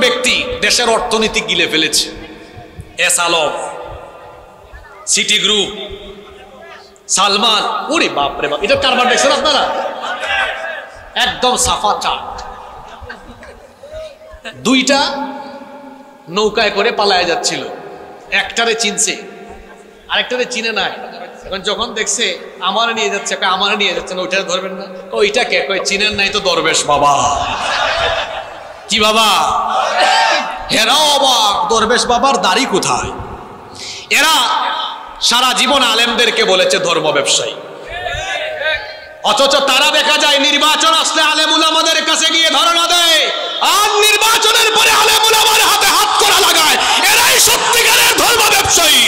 ব্যক্তি দেশের অর্থনীতি গিলে ফেলেছে। S Alam, city group, Salman, ওরে বাপ রে বাপ, এটা কারবার দেখছেন আপনারা? একদম সাফা চাট। দুইটা নৌকায় করে পালায় যাচ্ছিল, একটারে চিনছে আরেকটারে চিনে নাই। এখন যখন দেখছে আমার নিয়ে যাচ্ছে, আমার নিয়ে যাচ্ছে না, ওইটা ধরবেন না, ওইটা কে? কই চিনেন নাই তো দরবেশ বাবা। কি বাবা? এরাও অবাক, দরবেশ বাবার দাড়ি কোথায়? এরা সারা জীবন আলেমদেরকে বলেছে ধর্ম ব্যবসায়ী, অথচ তারা দেখা যায় নির্বাচন আসলে আলেম উলামাদের কাছে গিয়ে ধরনা দেয়, আর নির্বাচনের পরে আলেম উলামার হাতে হাত করা লাগায়। এরাই সত্যিকারের ধর্ম ব্যবসায়ী।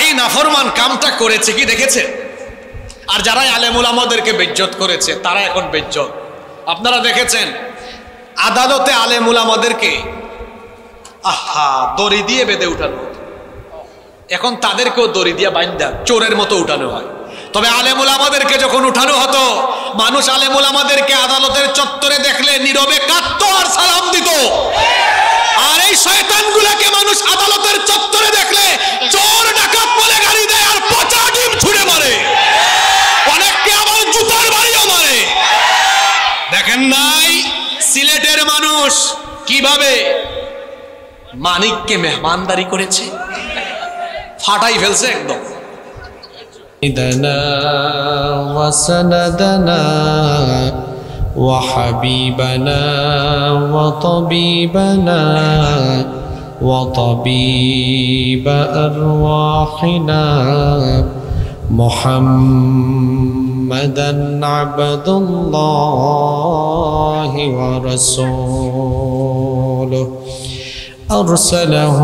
এই নাফরমান কামটা করেছে কি দেখেছে? আর যারা আলেম উলামাদেরকে বেইজ্জত করেছে তারা এখন বেইজ্জত। আপনারা দেখেছেন আদালতে আলেম উলামাদেরকে দড়ি দিয়ে বেঁধে উঠানো, এখন তাদেরকেও দড়ি দিয়ে বাইন্দা চোরের মতো উঠানো হয়। তবে আলেম উলামাদেরকে যখন উঠানো হতো, মানুষ আলেম উলামাদেরকে আদালতের চত্বরে দেখলে নীরবে কাঁদতো আর সালাম দিত। আর এই শয়তানগুলোকে মানুষ আদালতের চত্বরে দেখলে চোর ডাকাত বলে গালি দেয় আর পচা ডিম ছুঁড়ে মারে, অনেককে আবার জুতার বাড়িও মারে। দেখেন নাই সিলেটের মানুষ কিভাবে মানিককে মেহমানদারি করেছে, ফাটাই ফেলছে একদম। وسندنا وحبيبنا وطبيبنا وطبيب أرواحنا محمدا عبد الله ورسوله أرسله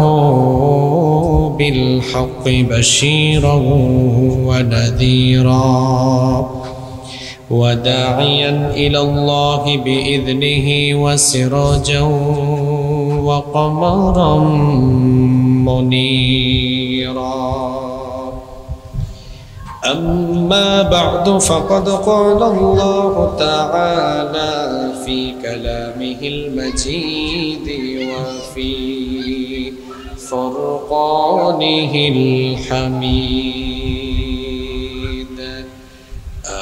بالحق بشيرا ونذيرا وداعيا إلى الله بإذنه وسراجا وقمرا منيرا. أما بعد فقد قال الله تعالى في كلامه المجيد وفي فرقانه الحميد.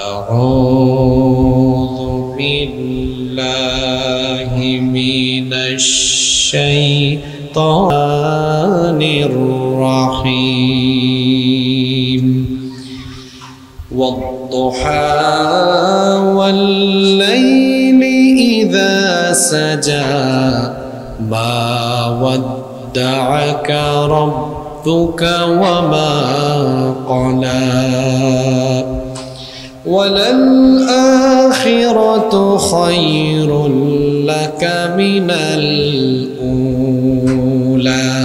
أعوذ بالله من الشيطان الرحيم. والضحى والليل إذا سجى ما ودعك ربك وما قلى وللآخرة خير لك من الأولى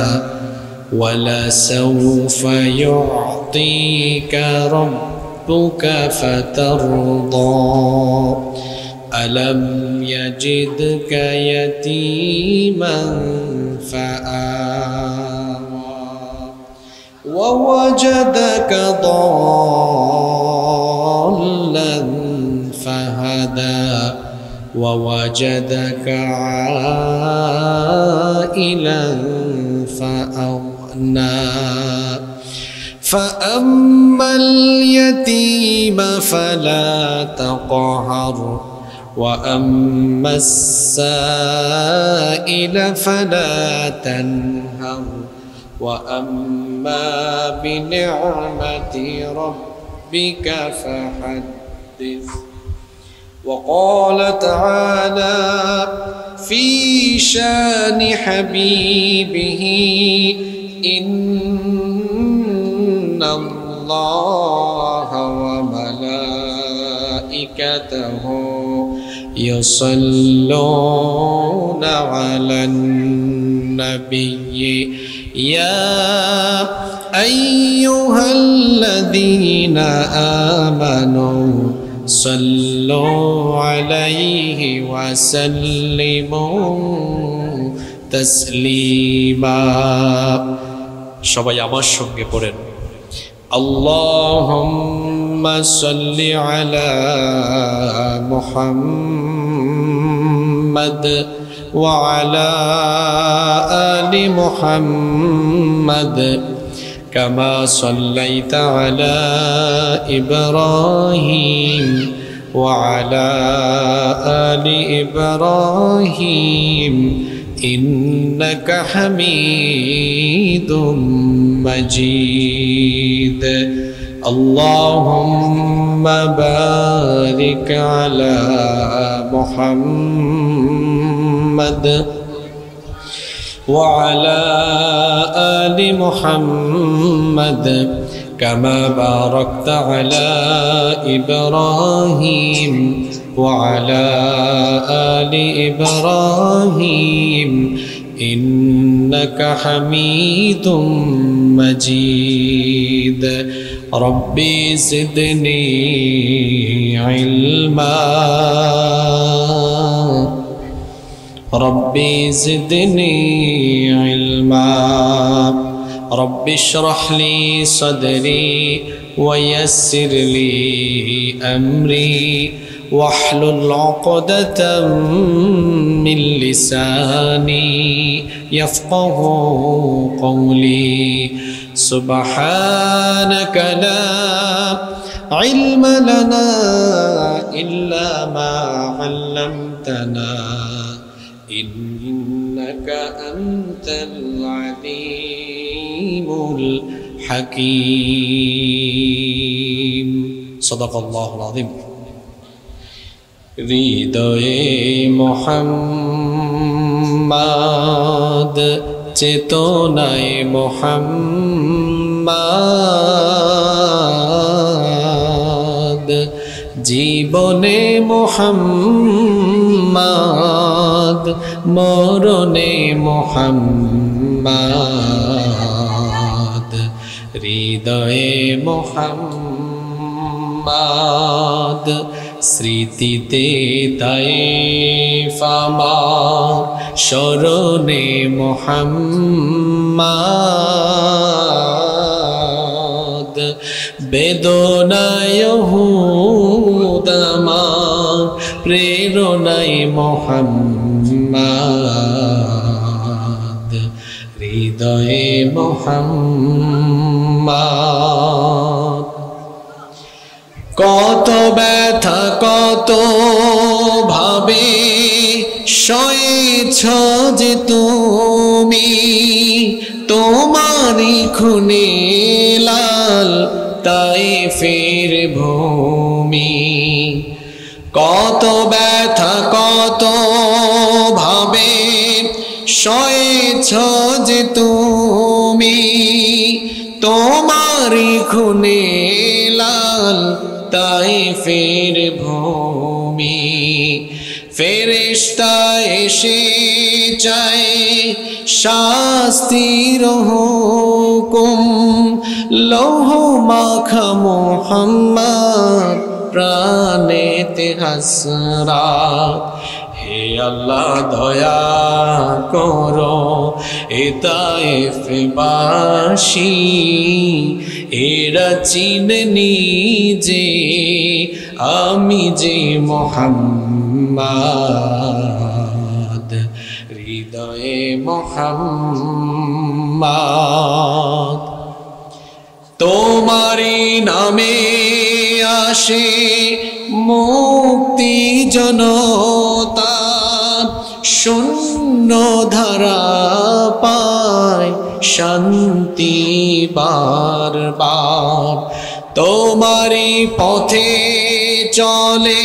ولسوف يعطيك ربك فترضى ألم يجدك يتيما فآوى ووجدك ضالا فهدى ووجدك عائلا فأغنى فأما اليتيم فلا تقهر وأما السائل فلا تنهر وأما بنعمة ربك فحدث. وقال تعالى في شان حبيبه إن الله وملائكته يصلون على النبي يا أيها الذين آمنوا صلوا عليه وسلموا تسليما. সবাই আমার সঙ্গে পড়েন اللهم صل على محمد وعلى آل محمد كما صليت على إبراهيم وعلى آل إبراهيم إنك حميد مجيد اللهم بارك على محمد وعلى آل محمد كما باركت على إبراهيم وعلى آل إبراهيم إنك حميد مجيد ربي زدني علما ربي زدني علما رب اشرح لي صدري ويسر لي أمري واحلل عقدة من لساني يفقه قولي سبحانك لا علم لنا إلا ما علمتنا إنك أنت العليم الحكيم صدق الله العظيم হৃদয়ে মোহাম্মদ চেতনায় মোহাম্মদ জীবনে মোহাম্মদ মরণে মোহাম্মদ হৃদয়ে মোহাম্মদ স্মৃতিতে তায়েফ আমার স্মরণে মোহাম্মদ বেদনায় উহুদ আমার প্রেরণায় মোহাম্মদ হৃদয়ে মোহাম্মদ কত ব্যথা কত ভাবে সয়েছ যে তুমি তোমারই খুনে লাল তায়েফের ভূমি কত ব্যথা কত ভাবে সয়েছ যে তুমি তোমারই খুনে লাল তায়েফের ভূমি ফেরেশতা এসে চায় শাস্তির হুকুম লৌহ মাখা মুহাম্মদ প্রাণেতে হাসরাত হে আল্লাহ দয়া করো এ তায়েফবাসী এরা চিনেনি যে আমি যে মুহাম্মদ হৃদয়ে মুহাম্মদ তোমারি নামে আসে মুক্তি জনতা শূন্য ধারা পায় শান্তি বারবার তোমারি পথে চলে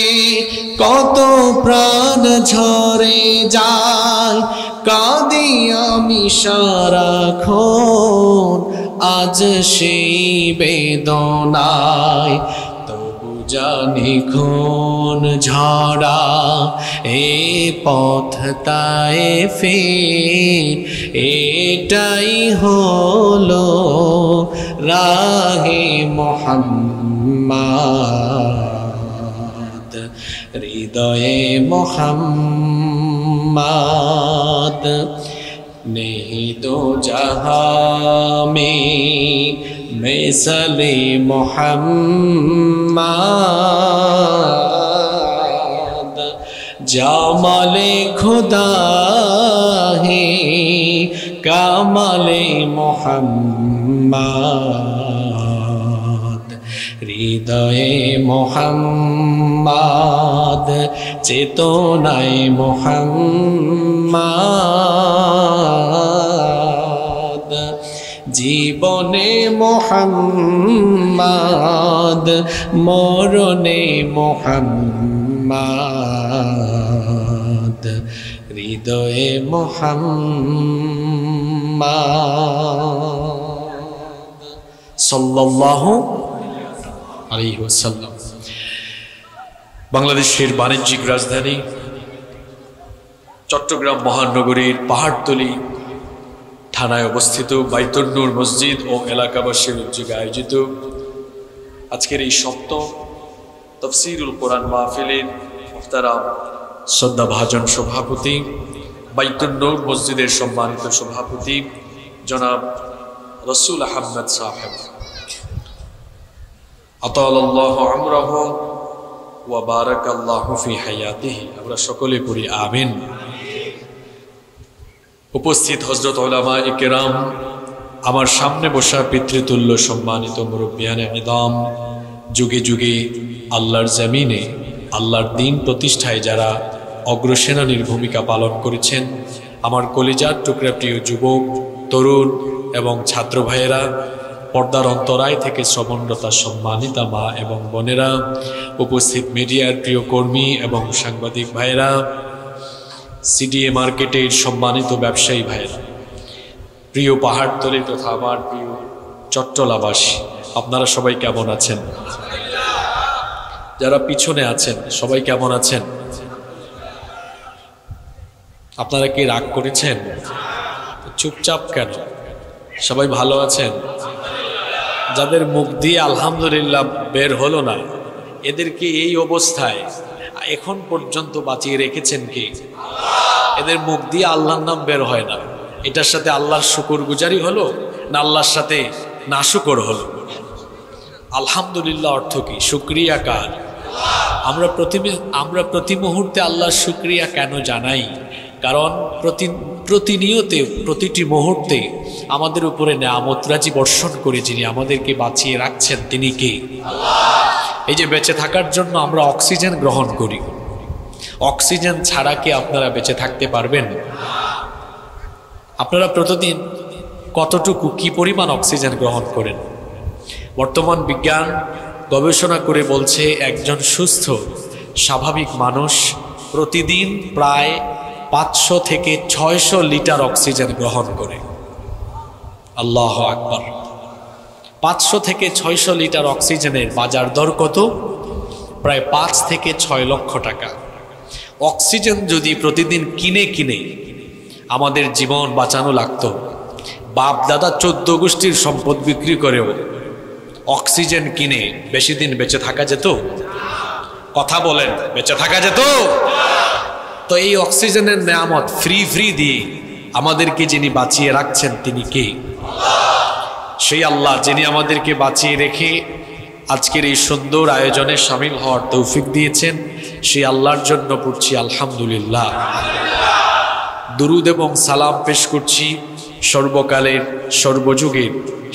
কত প্রাণ ঝরে যায় কাঁদি আমি সারাক্ষণ আজ সেই বেদনায় তবু জানি খুন ঝরা এ পথ তায়েফের এটাই হলো রাহে মুহাম্মদ হৃদয়ে মুহাম্মদ नहीं दो जहां में मिसले मोहम्मद जामाले खुदा है कामाले मोहम्मद हृदये मोहम्मद चेतनाय मोहम्मद जीवने मोहम्मद मरणे मोहम्मद हृदये मोहम्मद सल्लल्लाहु अलैहि वसल्लम। বাংলাদেশের বাণিজ্যিক রাজধানী চট্টগ্রাম মহানগরীর পাহাড়তলী থানায় অবস্থিত বাইতুন নূর মসজিদ ও এলাকাবাসীর উদ্যোগে আয়োজিত আজকের এই সপ্তম তাফসীরুল কোরআন মাহফিলের মুহতারাম শ্রদ্ধাভাজন সভাপতি বাইতুন নূর মসজিদের সম্মানিত সভাপতি জনাব রসুল আহমদ সাহেব আতালাল্লাহু আমরাহু ওয়া বারাকাল্লাহু ফি হায়াতিহি, আমরা সকলে পড়ি আমিন। উপস্থিত হযরত উলামায়ে কেরাম, আমার সামনে বসা পিতৃতুল্য সম্মানিত মুরব্বিয়ানে ইদাম, যুগে যুগে আল্লাহর জমিনে আল্লাহর দ্বীন প্রতিষ্ঠায় যারা অগ্রসেনানীর ভূমিকা পালন করেছেন, আমার কলিজার টুকরা প্রিয় যুবক, তরুণ এবং ছাত্র ভাইয়েরা, পর্দার অন্তরায় থেকে শ্রবণরতা সম্মানিতা মা এবং বোনেরা, উপস্থিত মিডিয়ার প্রিয় কর্মী এবং সাংবাদিক ভাইয়েরা, সিডিএ মার্কেটের সম্মানিত ব্যবসায়ী ভাইয়েরা, প্রিয় পাহাড়তলী তথা আমার প্রিয় চট্টলাবাসী, আপনারা সবাই কেমন আছেন? যারা পিছনে আছেন সবাই কেমন আছেন? আপনারা কি রাগ করেছেন? চুপচাপ কেন? সবাই ভালো আছেন? যাদের মুখ দিয়ে আলহামদুলিল্লাহ বের হলো না, এদেরকে এই অবস্থায় এখন পর্যন্ত বাঁচিয়ে রেখেছেন কি? এদের মুখ দিয়ে আল্লাহর নাম বের হয় না। এটার সাথে আল্লাহর শুকরগুজারি হলো না আল্লাহর সাথে নাশুকর হলো? আলহামদুলিল্লাহ অর্থ কি? শুকরিয়া কার? আমরা প্রতি মুহূর্তে আল্লাহর শুকরিয়া কেন জানাই? কারণ প্রতিনিয়তে প্রতিটি মুহূর্তে আমাদের উপরে নেয়ামতরাজি বর্ষণ করে যিনি আমাদেরকে বাঁচিয়ে রাখছেন তিনি কে? এই যে বেঁচে থাকার জন্য আমরা অক্সিজেন গ্রহণ করি, অক্সিজেন ছাড়া কি আপনারা বেঁচে থাকতে পারবেন? আপনারা প্রতিদিন কতটুকু কি পরিমাণ অক্সিজেন গ্রহণ করেন? বর্তমান বিজ্ঞান গবেষণা করে বলছে একজন সুস্থ স্বাভাবিক মানুষ প্রতিদিন প্রায় 500 থেকে 600 লিটার অক্সিজেন গ্রহণ করে। আল্লাহু আকবার! 500 থেকে 600 লিটার অক্সিজেনের বাজার দর কত? প্রায় 5 থেকে 6 লক্ষ টাকা। অক্সিজেন যদি প্রতিদিন কিনে কিনে আমাদের জীবন বাঁচানো লাগতো, বাপ দাদা 14 গোষ্ঠীর সম্পদ বিক্রি করেও অক্সিজেন কিনে বেশি দিন বেঁচে থাকা যেত? কথা বলেন, বেঁচে থাকা যেত? তো এই অক্সিজেনের নেয়ামত ফ্রি দিয়ে আমাদেরকে যিনি বাঁচিয়ে রাখছেন তিনি কে? সেই আল্লাহ যিনি আমাদেরকে বাঁচিয়ে রেখে আজকের এই সুন্দর আয়োজনে শামিল হওয়ার তৌফিক দিয়েছেন, সেই আল্লাহর জন্য পড়ছি আলহামদুলিল্লাহ। দুরুদ এবং সালাম পেশ করছি সর্বকালের সর্বযুগের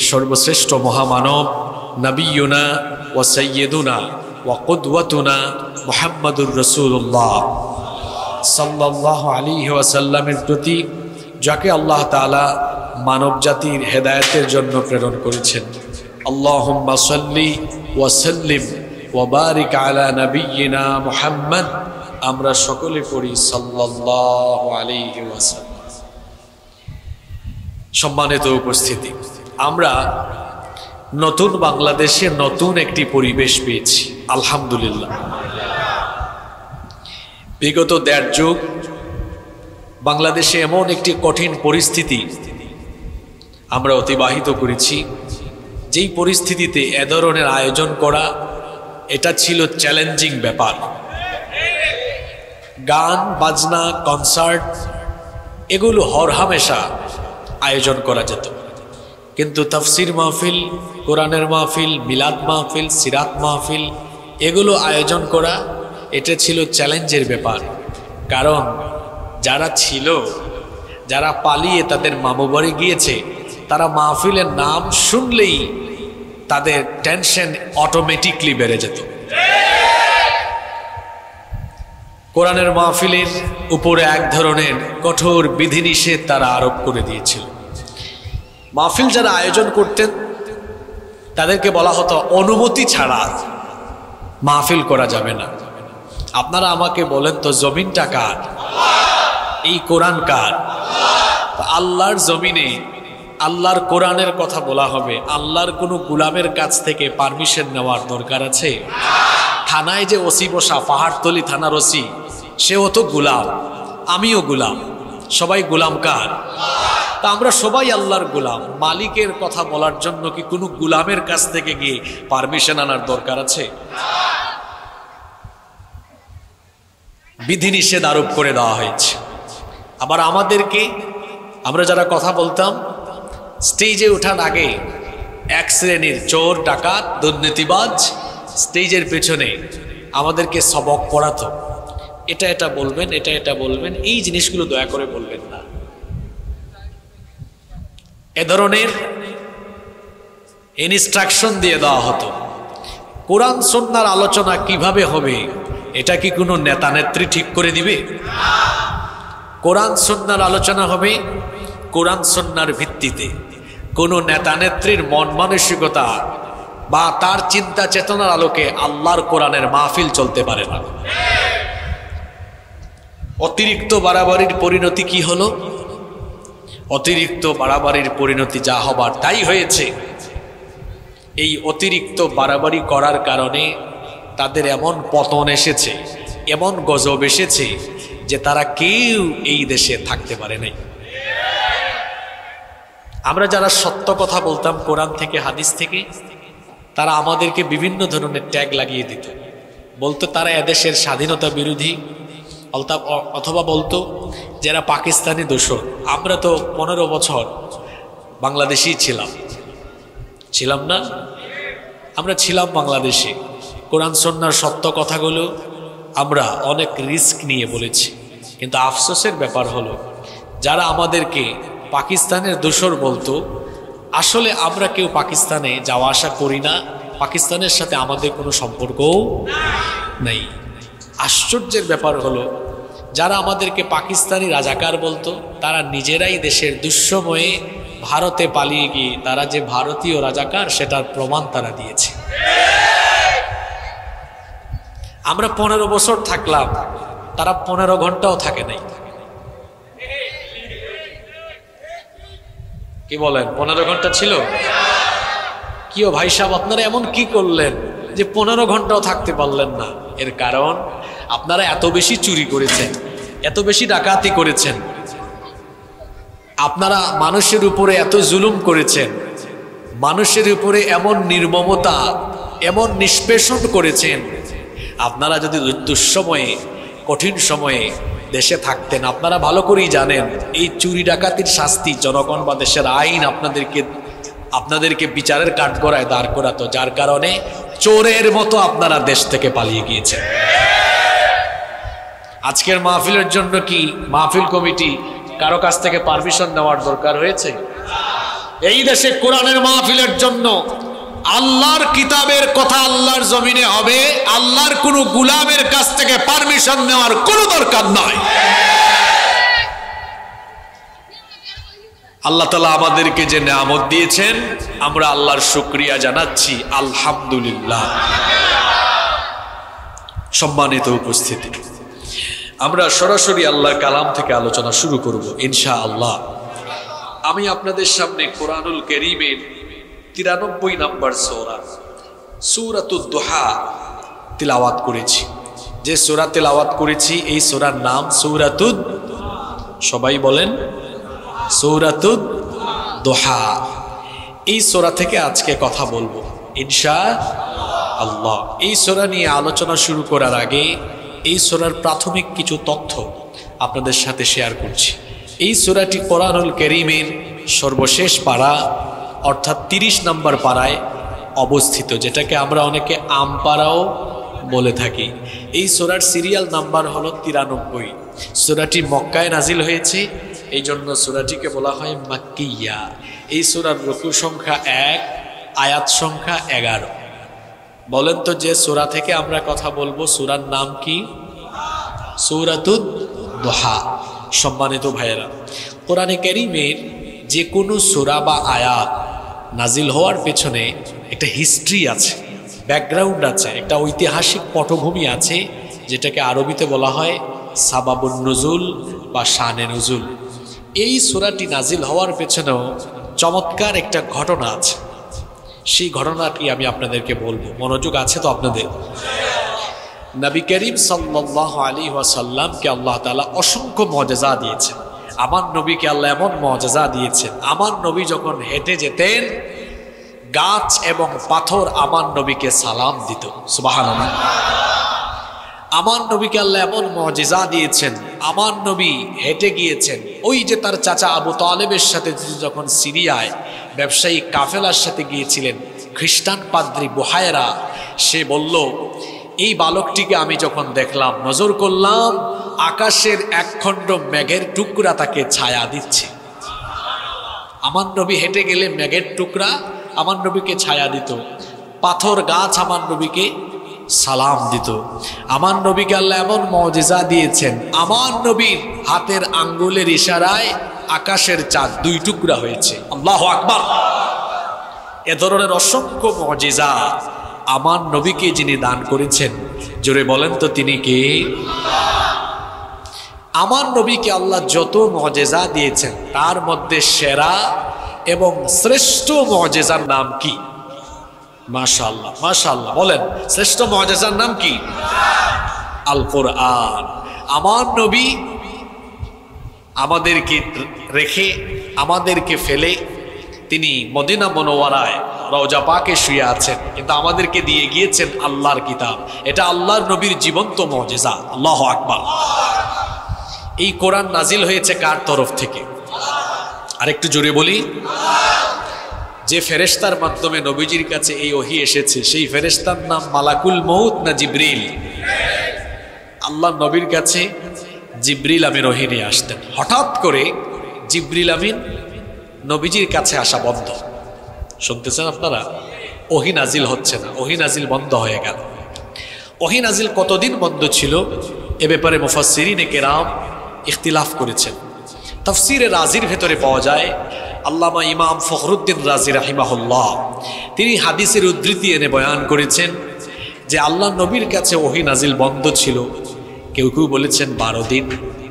সর্বশ্রেষ্ঠ মহামানব নবিয়ুনা ওয়া সাইয়্যিদুনা ওয়া কুদওয়াতুনা মুহাম্মাদুর রাসূলুল্লাহ সাল্লাল্লাহু আলাইহি ওয়াসাল্লামের প্রতি, যাকে আল্লাহ তাআলা মানব জাতির হেদায়েতের জন্য প্রেরণ করেছেন। আল্লাহুম্মা সাল্লি ওয়া সাল্লিম ওয়া বারিক আলা নাবিয়িনা মুহাম্মদ। আমরা সকলে পড়ি সাল্লাল্লাহু আলাইহি ওয়াসাল্লাম। সম্মানিত উপস্থিতি, আমরা নতুন বাংলাদেশে নতুন একটি পরিবেশ পেয়েছি আলহামদুলিল্লাহ। বিগত 1.5 যুগ বাংলাদেশে এমন একটি কঠিন পরিস্থিতি আমরা অতিবাহিত করেছি, যেই পরিস্থিতিতে এ ধরনের আয়োজন করা এটা ছিল চ্যালেঞ্জিং ব্যাপার। গান বাজনা কনসার্ট এগুলো হরহামেশা আয়োজন করা যেত, কিন্তু তাফসির মাহফিল, কোরআনের মাহফিল, মিলাদ মাহফিল, সিরাত মাহফিল এগুলো আয়োজন করা এটা ছিল চ্যালেঞ্জের ব্যাপার। কারণ যারা ছিল, যারা পালিয়ে তাদের মামু বাড়ি গিয়েছে, তারা মাহফিলের নাম শুনলেই তাদের টেনশন অটোমেটিকলি বেড়ে যেত। কোরআনের মাহফিলের উপরে এক ধরনের কঠোর বিধিনিষেধ তারা আরোপ করে দিয়েছিল। মাহফিল যারা আয়োজন করতেন তাদেরকে বলা হতো অনুমতি ছাড়া মাহফিল করা যাবে না। আপনারা আমাকে বলেন তো, জমিনটা কার? এই কোরআন কার? আল্লাহর জমিনে আল্লাহর কোরআনের কথা বলা হবে, আল্লাহর কোনো গুলামের কাছ থেকে পারমিশন নেওয়ার দরকার আছে? থানায় যে ওসি বসা, পাহাড়তলি থানার ওসি, সেও তো গুলাম, আমিও গুলাম, সবাই গুলাম কার? তা আমরা সবাই আল্লাহর গুলাম। মালিকের কথা বলার জন্য কি কোনো গুলামের কাছ থেকে গিয়ে পারমিশন আনার দরকার আছে? বিধিনিষেধ আরোপ করে দেওয়া হয়েছে। আবার আমাদেরকে, আমরা যারা কথা বলতাম, স্টেজে ওঠার আগে এক শ্রেণীর চোর, ডাকাত, দুর্নীতিবাজ স্টেজের পেছনে আমাদেরকে সবক পড়াতো, এটা এটা বলবেন, এটা এটা বলবেন, এই জিনিসগুলো দয়া করে বলবেন না। এ ধরনের ইনস্ট্রাকশন দিয়ে দেওয়া হতো। কোরআন সুন্নাহর আলোচনা কিভাবে হবে এটা কি কোনো নেতা নেত্রী ঠিক করে দিবে? কোরআন সুন্নাহর আলোচনা হবে কোরআন সুন্নাহর ভিত্তিতে। কোনো নেতা নেত্রীর মন মানসিকতা বা তার চিন্তা চেতনার আলোকে আল্লাহর কোরআনের মাহফিল চলতে পারে না। অতিরিক্ত বাড়াবাড়ির পরিণতি কি হলো? অতিরিক্ত বাড়াবাড়ির পরিণতি যা হবার তাই হয়েছে। এই অতিরিক্ত বাড়াবাড়ি করার কারণে তাদের এমন পতন এসেছে, এমন গজব এসেছে যে তারা কেউ এই দেশে থাকতে পারে নাই। আমরা যারা সত্য কথা বলতাম কোরআন থেকে, হাদিস থেকে, তারা আমাদেরকে বিভিন্ন ধরনের ট্যাগ লাগিয়ে দিত। বলতো তারা এদেশের স্বাধীনতা বিরোধী, অথবা বলতো যারা পাকিস্তানি দোসর। আমরা তো 15 বছর বাংলাদেশি ছিলাম না? আমরা ছিলাম বাংলাদেশে। কোরআন সুন্নাহর সত্য কথাগুলো আমরা অনেক রিস্ক নিয়ে বলেছি। কিন্তু আফসোসের ব্যাপার হলো, যারা আমাদেরকে পাকিস্তানের দোসর বলতো, আসলে আমরা কেউ পাকিস্তানে যাওয়া আসা করি না, পাকিস্তানের সাথে আমাদের কোনো সম্পর্কও নেই। আশ্চর্যের ব্যাপার হলো, যারা আমাদেরকে পাকিস্তানি রাজাকার বলতো, তারা নিজেরাই দেশের দুঃসময়ে ভারতে পালিয়ে গিয়ে তারা যে ভারতীয় রাজাকার সেটার প্রমাণ তারা দিয়েছে। আমরা 15 বছর থাকলাম, তারা 15 ঘন্টাও থাকে নাই। কি বলেন? 15 ঘন্টা ছিল? কিও ভাই সাহেব, আপনারা এমন কি করলেন যে 15 ঘন্টাও থাকতে পারলেন না? এর কারণ আপনারা এত বেশি চুরি করেছেন, এত বেশি ডাকাতি করেছেন, আপনারা মানুষের উপরে এত জুলুম করেছেন, মানুষের উপরে এমন নির্মমতা, এমন নিষ্পেষণ করেছেন। আপনারা যদি দুঃসময়ে, কঠিন সময়ে দেশে থাকতেন, আপনারা ভালো করেই জানেন এই চুরি ডাকাতির শাস্তি জনগণ বা দেশের আইন আপনাদেরকে বিচারের কাঠগড়ায় দাঁড় করাতো, যার কারণে চোরের মতো আপনারা দেশ থেকে পালিয়ে গিয়েছেন। আজকের মাহফিলের জন্য কি মাহফিল কমিটি কারো কাছ থেকে পারমিশন নেওয়ার দরকার হয়েছে? এই দেশে কোরআনের মাহফিলের জন্য আল্লাহর কিতাবের কথা আল্লাহর জমিনে হবে, আল্লাহর কোনো গুলামের কাছ থেকে পারমিশন নেওয়ার কোনো দরকার নয়। আল্লাহ তাআলা আমাদেরকে যে নিয়ামত দিয়েছেন, আমরা আল্লাহর শুকরিয়া জানাচ্ছি, আলহামদুলিল্লাহ। সম্মানিত উপস্থিতি, আমরা সরাসরি আল্লাহর কালাম থেকে আলোচনা শুরু করব ইনশাআল্লাহ। আমি আপনাদের সামনে কোরআনুল কারীমের 93 নম্বর সূরা, সূরাতুদ দুহা তিলাওয়াত করেছি। যে সূরা তিলাওয়াত করেছি এই সূরার নাম সূরাতুদ, সবাই বলেন সূরাতুদ দুহা। এই সূরা থেকে আজকে কথা বলবো ইনশাআল্লাহ। এই সূরা নিয়ে আলোচনা শুরু করার আগে এই সূরার প্রাথমিক কিছু তথ্য আপনাদের সাথে শেয়ার করছি। এই সূরাটি কোরআনুল কারীমের সর্বশেষ পারা, অর্থাৎ 30 নম্বর পাড়ায় অবস্থিত, যেটাকে আমরা অনেকে আমপাড়াও বলে থাকি। এই সূরার সিরিয়াল নাম্বার হলো 93। সূরাটি মক্কায় নাজিল হয়েছে, এই জন্য সূরাটিকে বলা হয় মাক্কিয়া। এই সূরার রুকু সংখ্যা 1, আয়াত সংখ্যা 11। বলেন তো, যে সূরা থেকে আমরা কথা বলবো সূরার নাম কি? সূরাতুদ দুহা। সম্মানিত ভাইয়েরা, কোরআনে কারীমের যে কোনো সূরা বা আয়াত নাজিল হওয়ার পেছনে একটা হিস্ট্রি আছে, ব্যাকগ্রাউন্ড আছে, একটা ঐতিহাসিক পটভূমি আছে, যেটাকে আরবিতে বলা হয় সাবাবুন নুজুল বা শানে নুজুল। এই সূরাটি নাজিল হওয়ার পেছনেও চমৎকার একটা ঘটনা আছে। সেই ঘটনাটি আমি আপনাদেরকে বলবো। মনোযোগ আছে তো আপনাদের? নবী করিম সাল্লাল্লাহু আলাইহি ওয়াসাল্লামকে আল্লাহ তাআলা অসংখ্য মুআজিজা দিয়েছেন। আমার নবীকে আল্লাহ এমন মুআজিজা দিয়েছেন, আমার নবী যখন হেঁটে যেতেন গাছ এবং পাথর আমার নবীকে সালাম দিত। সুবহানাল্লাহ। আমার নবীকে আল্লাহ এমন মুআজিজা দিয়েছেন, আমার নবী হেঁটে গিয়েছেন। ওই যে তার চাচা আবু তালেবের সাথে যখন সিরিয়ায় ব্যবসায়ী কাফেলার সাথে গিয়েছিলেন, খ্রিস্টান পাদ্রী বুহায়রা, সে বলল, এই বালকটিকে আমি যখন দেখলাম, নজর করলাম, আকাশের একখণ্ড মেঘের টুকরা তাকে ছায়া দিচ্ছে। আমার নবী হেঁটে গেলে মেঘের টুকরা আমার নবীকে ছায়া দিত, পাথর গাছ আমার নবীকে সালাম দিত। আমার নবীকে আল্লাহ এমন মুআজিজা দিয়েছেন, আমার নবীর হাতের আঙ্গুলের ইশারায় আকাশের চাঁদ 2 টুকরা হয়েছে। আল্লাহু আকবার। এ ধরনের অসংখ্য মুআজিজা আমার নবীকে যিনি দান করেছেন, জোরে বলেন তো তিনি কে? আমার নবীকে আল্লাহ যত মুআজিজা দিয়েছেন তার মধ্যে সেরা এবং শ্রেষ্ঠ মুআজিজার নাম কি? মাশাআল্লাহ, মাশাআল্লাহ। বলেন, শ্রেষ্ঠ মুআজিজার নাম কি? আল কোরআন। আমার নবী আমাদেরকে রেখে, আমাদেরকে ফেলে তিনি মদিনা মুনাওয়ারায় রওজা পাকে শুয়ে আছেন, কিন্তু আমাদেরকে দিয়ে গিয়েছেন আল্লাহর কিতাব। এটা আল্লাহর নবীর জীবন্ত মুআজিজা। আল্লাহু আকবার। এই কোরআন নাজিল হয়েছে কার তরফ থেকে? আরেকটু জোরে বলি। যে ফেরেশতার মাধ্যমে নবীজির কাছে এই ওহী এসেছে, সেই ফেরেশতার নাম মালাকুল মউত না জিবরিল? আল্লাহ নবীর কাছে জিবরিল আমিন ওহী নিয়ে আসতেন। হঠাৎ করে জিবরিল আমিন নবীজির কাছে আসা বন্ধ। শুনতেছেন আপনারা? ওহী নাজিল হচ্ছে না, ওহী নাজিল বন্ধ হয়ে গেল। ওহী নাজিল কতদিন বন্ধ ছিল এ ব্যাপারে মুফাসসিরিনে কেরাম ইখতিলাফ করেছেন। তাফসীরে রাজির ভেতরে পাওয়া যায়, আল্লামা ইমাম ফখরুদ্দিন রাজি রাহিমাহুল্লাহ তিনি হাদিসের উদ্ধৃতি এনে বয়ান করেছেন যে আল্লাহ নবীর কাছে ওহী নাজিল বন্ধ ছিল। কেউ কেউ বলেছেন 12 দিন,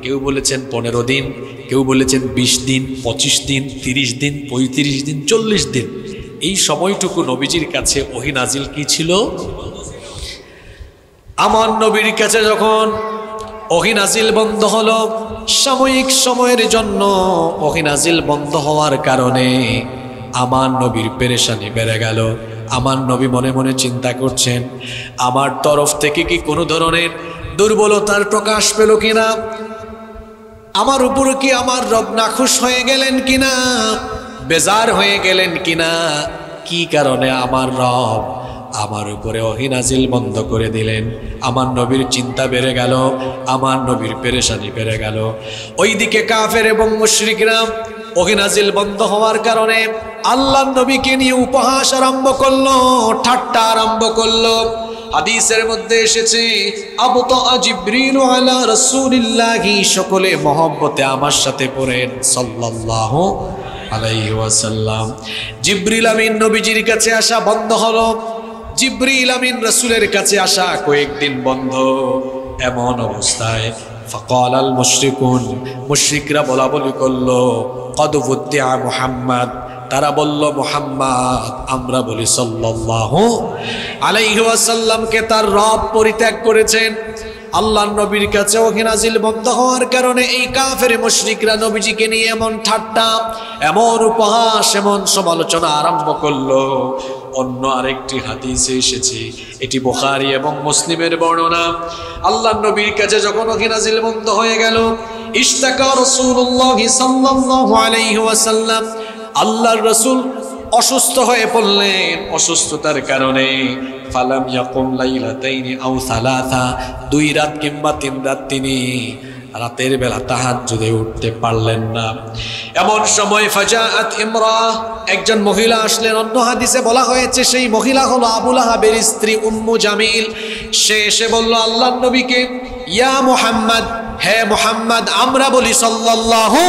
কেউ বলেছেন 15 দিন, কেউ বলেছেন 20 দিন, 25 দিন, 30 দিন, 35 দিন, 40 দিন। এই সময়টুকু নবীজির কাছে ওহী নাজিল কি ছিল? আমার নবীর কাছে যখন ওহী নাজিল বন্ধ হলো, সাময়িক সময়ের জন্য ওহী নাজিল বন্ধ হওয়ার কারণে আমার নবীর পেরেশানি বেড়ে গেল। আমার নবী মনে মনে চিন্তা করছেন, আমার তরফ থেকে কি কোনো ধরনের দুর্বলতার প্রকাশ পেল কিনা, আমার উপর কি আমার রব নাখুশ হয়ে গেলেন কিনা, বেজার হয়ে গেলেন কিনা, কি কারণে আমার রব আমার উপরে ওহী নাজিল বন্ধ করে দিলেন। আমার নবীর চিন্তা বেড়ে গেল, আমার নবীর পেরেশানি বেড়ে গেল। ওইদিকে কাফের এবং মুশরিকরা ওহী নাজিল বন্ধ হওয়ার কারণে আল্লাহর নবীকে নিয়ে উপহাস আরম্ভ করলো, ঠাট্টা আরম্ভ করলো। হাদিসের মধ্যে এসেছে, আবতা জিবরিল আলা রাসূলিল্লাহি, সকলে মহব্বতে আমার সাথে পড়েন সাল্লাল্লাহু আলাইহি ওয়াসাল্লাম। জিবরিল আমিন নবীজির কাছে আসা বন্ধ হলো, জিবরিল আমিন রাসূলের কাছে আসা কয়েকদিন বন্ধ। এমন অবস্থায় ফাকালাল মুশরিকুন, মুশরিকরা বলা বলি করলো, কদ বুদ্দিআ মুহাম্মদ, তারা বলল মুহাম্মদ, আমরা বলি সাল্লাল্লাহু আলাইহি ওয়াসাল্লামকে তার রব পরিত্যাগ করেছেন। আল্লাহর নবীর কাছে ওহী নাজিল বন্ধ হওয়ার কারণে এই কাফের মুশরিকরা নবীজিকে নিয়ে এমন ঠাট্টা, এমন উপহাস, এমন সমালোচনা আরম্ভ করলো। অন্য আরেকটি হাদিসে এসেছে, এটি বুখারী এবং মুসলিমের বর্ণনা, আল্লাহর নবীর কাছে যখন ওহী নাজিল বন্ধ হয়ে গেল, ইশতাকা রাসূলুল্লাহ সাল্লাল্লাহু আলাইহি ওয়াসাল্লাম, আল্লাহর রাসূল অসুস্থ হয়ে পড়লেন। অসুস্থতার কারণে ফালাম ইয়াকুম লাইলাতাইনি আও সালাসা, 2 রাত কিংবা 3 রাত তিনি রাতের বেলা তাহাজ্জুদে উঠতে পারলেন না। এমন সময় ফাজাআত ইমরা, একজন মহিলা আসলেন। অন্য হাদিসে বলা হয়েছে সেই মহিলা হলো আবু লাহাবের স্ত্রী উম্মু জামিল। সে এসে বলল আল্লাহর নবীকে, ইয়া মুহাম্মদ, হে মুহাম্মদ, আমরা বলি সাল্লাল্লাহু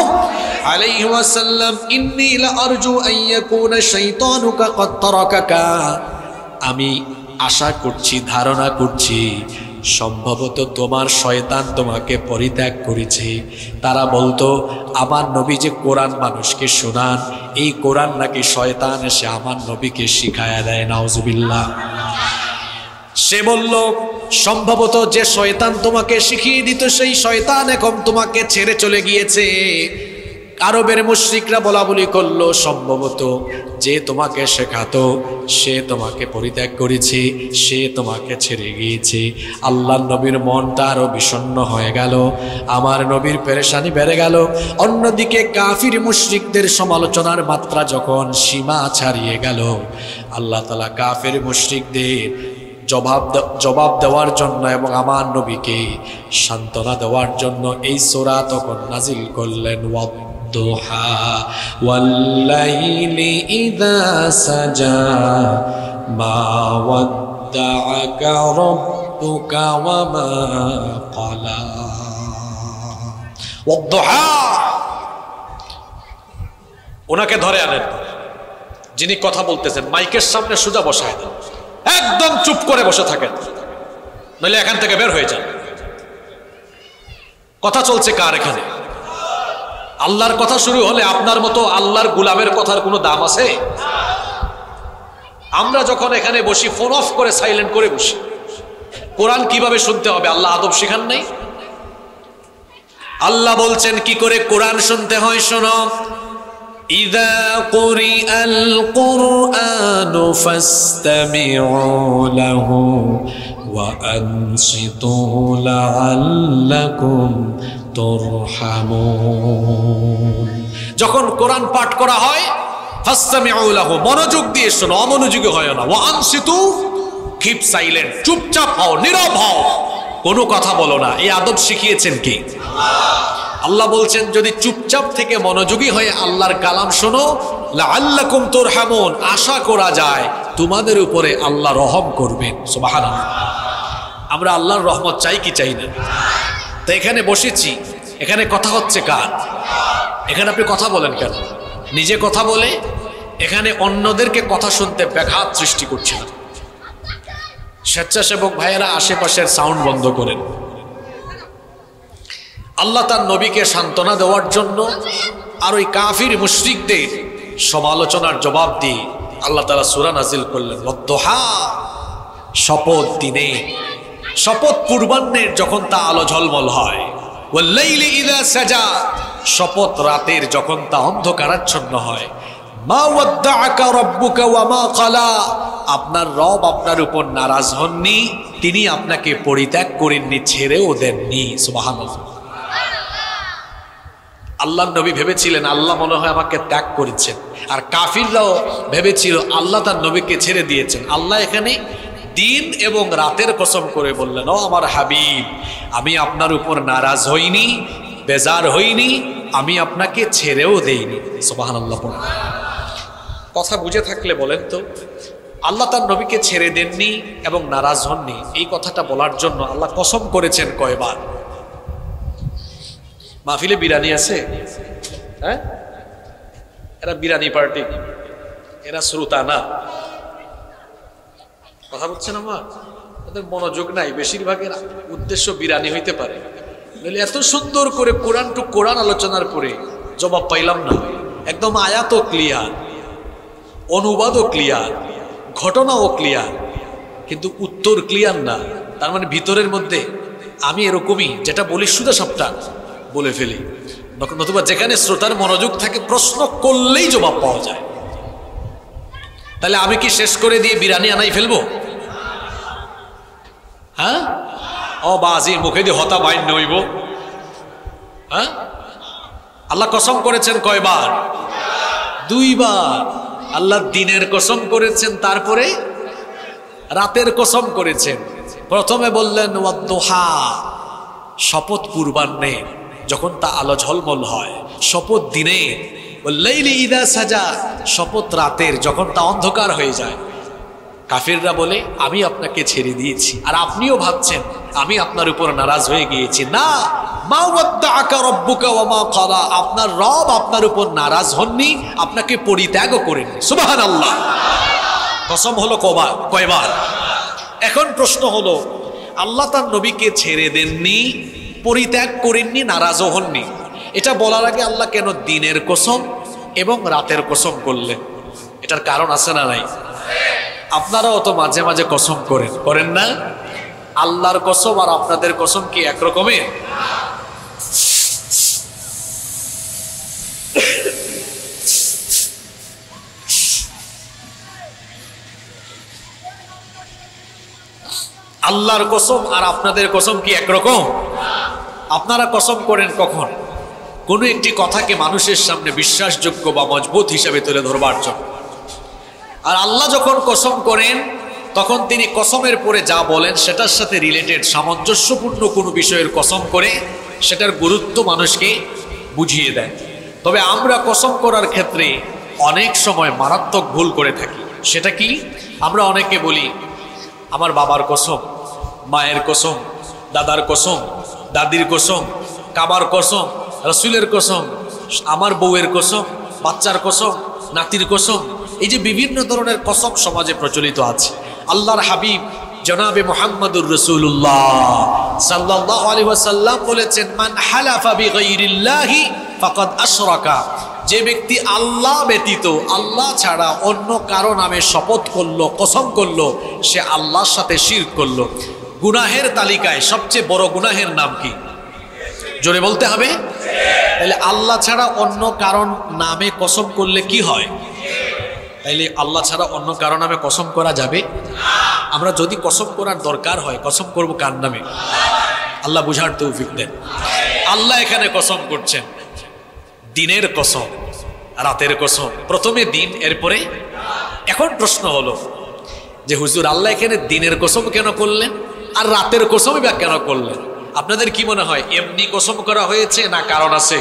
আলাইহি ওয়াসাল্লাম, ইন্নী লা আরজু আন ইয়াকুনা শাইতানুকা ক্বাদ তারাকাকা, আমি আশা করছি, ধারণা করছি সম্ভবত তোমার শয়তান তোমাকে পরিত্যাগ করেছে। তারা বলতো আমার নবী যে কোরআন মানুষকে শোনান, এই কোরআন নাকি শয়তান এসে আমার নবীকে শিখায়া দেয়, নাউজুবিল্লাহ। সে বলল সম্ভবত যে শয়তান তোমাকে শিখিয়ে দিত সেই শয়তান এখন তোমাকে ছেড়ে চলে গিয়েছে। আরবের মুশরিকরা বলা বলি করলো সম্ভবত যে তোমাকে শেখাতো সে তোমাকে পরিত্যাগ করেছে, সে তোমাকে ছেড়ে গিয়েছে। আল্লাহর নবীর মনটা আরো বিষণ্ণ হয়ে গেল, আমার নবীর পেরেশানি বেড়ে গেল। অন্যদিকে কাফির মুশরিকদের সমালোচনার মাত্রা যখন সীমা ছাড়িয়ে গেল, আল্লাহ তাআলা কাফির মুশরিকদের জবাব দেওয়ার জন্য এবং আমার নবীকে সান্ত্বনা দেওয়ার জন্য এই সূরা তখন নাজিল করলেন, ওয়াদ-দুহা ওয়াল-লাইলি ইযা সাজা মা ওয়াদ্দাআকা রাব্বুকা ওয়া মা ক্বালা। ওয়াদ-দুহা, ওনাকে ধরে আনেন, যিনি কথা বলতেছেন মাইকের সামনে সোজা বসায় দেন, একদম চুপ করে বসে থাকেন, নইলে এখান থেকে বের হয়ে যান। কথা চলছে কার এখানে? আল্লাহর কথা শুরু হলে আপনার মতো আল্লাহর গোলামের কথার কোনো দাম আছে? আমরা যখন এখানে বসি ফোন অফ করে সাইলেন্ট করে বসি। কোরআন কিভাবে শুনতে হবে আল্লাহ আদব শিখান নাই? আল্লাহ বলছেন কি করে কোরআন শুনতে হয়, শোনো। ইযা কুরিআল কুরআনু ফাসতামিউ লাহু ওয়া আনসিতু লাআল্লাকুম তুরহামুন। যখন কোরআন পাঠ করা হয় ফাসতামিউ লাহু, মনোযোগ দিয়ে শোনো, অমনোযোগী হয় না। ওয়া আনসিতু, কিপ সাইলেন্ট, চুপচাপ হও, নীরব হও, কোনো কথা বলো না। এই আদব শিখিয়েছেন কি? আল্লাহ বলছেন যদি চুপচাপ থেকে মনোযোগী হয়ে আল্লাহর কালাম শোনো, লাআল্লাকুম তুরহামুন, আশা করা যায় তোমাদের উপরে আল্লাহ রহম করবেন। সুবহানাল্লাহ। আমরা আল্লাহর রহমত চাই কি চাই না? তো এখানে বসেছি, এখানে কথা হচ্ছে কার? এখানে আপনি কথা বলেন কেন? নিজে কথা বলে এখানে অন্যদেরকে কথা শুনতে ব্যাঘাত সৃষ্টি করছেন। স্বেচ্ছাসেবক ভাইয়েরা আশেপাশের সাউন্ড বন্ধ করেন। আল্লাহ তার নবীকে সান্ত্বনা দেওয়ার জন্য আর ওই কাফির মুশরিকদের সমালোচনার জবাব দিয়ে আল্লাহ তাআলা সূরা নাজিল করলেন, ওয়াদ-দুহা, শপথ দিনে, শপথ পূর্বাহ্নের যখন তা আলো ঝলমল হয়, ওয়াল-লাইলি ইযা সাজা, শপথ রাতের যখন তা অন্ধকারাচ্ছন্ন হয়, মা ওয়াদ্দাআকা রাব্বুকা ওয়া মা ক্বালা, আপনার রব আপনার উপর নারাজ হননি, তিনি আপনাকে পরিত্যাগ করেননি, ছেড়েও দেননি। সুবহানাল্লাহ। আল্লাহর নবী ভেবেছিলেন আল্লাহ মনে হয় আমাকে ত্যাগ করেছেন, আর কাফিররাও ভেবেছিল আল্লাহ তার নবীকে ছেড়ে দিয়েছেন। আল্লাহ এখানে দিন এবং রাতের কসম করে বললেন, ও আমার হাবিব, আমি আপনার উপর নারাজ হইনি, বেজার হইনি, আমি আপনাকে ছেড়েও দেইনি। সুবহানাল্লাহ। কথা বুঝে থাকলে বলেন তো, আল্লাহ তার নবীকে ছেড়ে দেননি এবং নারাজ হননি, এই কথাটা বলার জন্য আল্লাহ কসম করেছেন কয়বার? মাহফিলে বিরানি আছে, হ্যাঁ, এরা বিরানি পার্টি, এরা শ্রোতা না। কথা বলছেন আমার, ওদের মনোযোগ নাই, বেশিরভাগের উদ্দেশ্য বিরানি হইতে পারে। এত সুন্দর করে কোরআন টু কোরআন আলোচনার পরে জবাব পাইলাম না। একদম আয়াতও ক্লিয়ার, অনুবাদও ক্লিয়ার, ঘটনাও ক্লিয়ার, কিন্তু উত্তর ক্লিয়ার না। তার মানে ভিতরের মধ্যে আমি এরকমই যেটা বলি সুদা সবটা বলে ফেলি, নতুবা যেখানে শ্রোতার মনোযোগ থাকে প্রশ্ন করলেই জবাব পাওয়া যায়। তাহলে আমি কি শেষ করে দিয়ে বিরানি আনাই ফেলবো? হ্যাঁ, ও বাজি মুখে দিয়ে হতা বাইন নইব। হ্যাঁ, আল্লাহ কসম করেছেন কয়বার? 2 বার। আল্লাহ দিনের কসম করেছেন, তারপরে রাতের কসম করেছেন। প্রথমে বললেন ওয়াদ্দুহা, শপথ পূর্বাহ্নে যখন তা আলো ঝলমল হয়, শপথ দিনে, ওয়াল্লাইলি ইযা সাজা, শপথ রাতের যখন তা অন্ধকার হয়ে যায়। কাফিররা বলে আমি আপনাকে ছেড়ে দিয়েছি, আর আপনিও ভাবছেন আমি আপনার উপর নারাজ হয়ে গিয়েছি। না, মা ওয়াদ্দাআকা রাব্বুকা ওয়া মা ক্বালা, আপনার রব আপনার উপর নারাজ হননি, আপনাকে পরিত্যাগও করেননি। সুবহানাল্লাহ। কসম হলো কয়বার? এখন প্রশ্ন হলো, আল্লাহ তার নবীকে ছেড়ে দেননি, পরিত্যাগ করেননি, নারাজও হননি, এটা বলার আগে আল্লাহ কেন দিনের কসম এবং রাতের কসম করলেন? এটার কারণ আছে না নাই? আপনারাও তো মাঝে মাঝে কসম করেন না? আল্লাহর কসম আর আপনাদের কসম কি একরকমের? আল্লাহর কসম আর আপনাদের কসম কি একরকম? আপনারা কসম করেন কখন? কোনো একটি কথাকে মানুষের সামনে বিশ্বাসযোগ্য বা মজবুত হিসেবে তুলে ধরবার জন্য। আর আল্লাহ যখন কসম করেন তখন তিনি কসমের পরে যা বলেন সেটার সাথে রিলেটেড সামঞ্জস্যপূর্ণ কোনো বিষয়ের কসম করে সেটার গুরুত্ব মানুষকে বুঝিয়ে দেন। তবে আমরা কসম করার ক্ষেত্রে অনেক সময় মারাত্মক ভুল করে থাকি। সেটা কি? আমরা অনেকে বলি আমার বাবার কসম, মায়ের কসম, দাদার কসম, দাদির কসম, কাবার কসম, রসুলের কসম, আমার বউয়ের কসম, বাচ্চার কসম, নাতির কসম। এই যে বিভিন্ন ধরনের কসম সমাজে প্রচলিত আছে। আল্লাহর হাবিব জনাবে মুহাম্মদুর রাসূলুল্লাহ সাল্লাল্লাহু আলাইহি ওয়াসাল্লাম বলেছেন, মান হালাফা বিগাইরিল্লাহি ফাকাদ আশরাকা, যে ব্যক্তি আল্লাহ ব্যতীত, আল্লাহ ছাড়া অন্য কারো নামে শপথ করলো, কসম করলো, সে আল্লাহর সাথে শিরক করলো। গুনাহের তালিকায় সবচেয়ে বড় গুনাহের নাম কি? জোরে বলতে হবে। তাহলে আল্লাহ ছাড়া অন্য কারণ নামে কসম করলে কি হয়? তাইলে আল্লাহ ছাড়া অন্য কারো নামে কসম করা যাবে? আমরা যদি কসম করার দরকার হয় কসম করব কার নামে? আল্লাহ বুঝার তৌফিক দেন। আল্লাহ এখানে কসম করছেন দিনের কসম, রাতের কসম। প্রথমে দিন, এরপরে। এখন প্রশ্ন হলো যে হুজুর আল্লাহ এখানে দিনের কসম কেন করলেন আর রাতের কসমই বা কেন করলেন? আপনাদের কি মনে হয় এমনি কসম করা হয়েছে না কারণ আছে?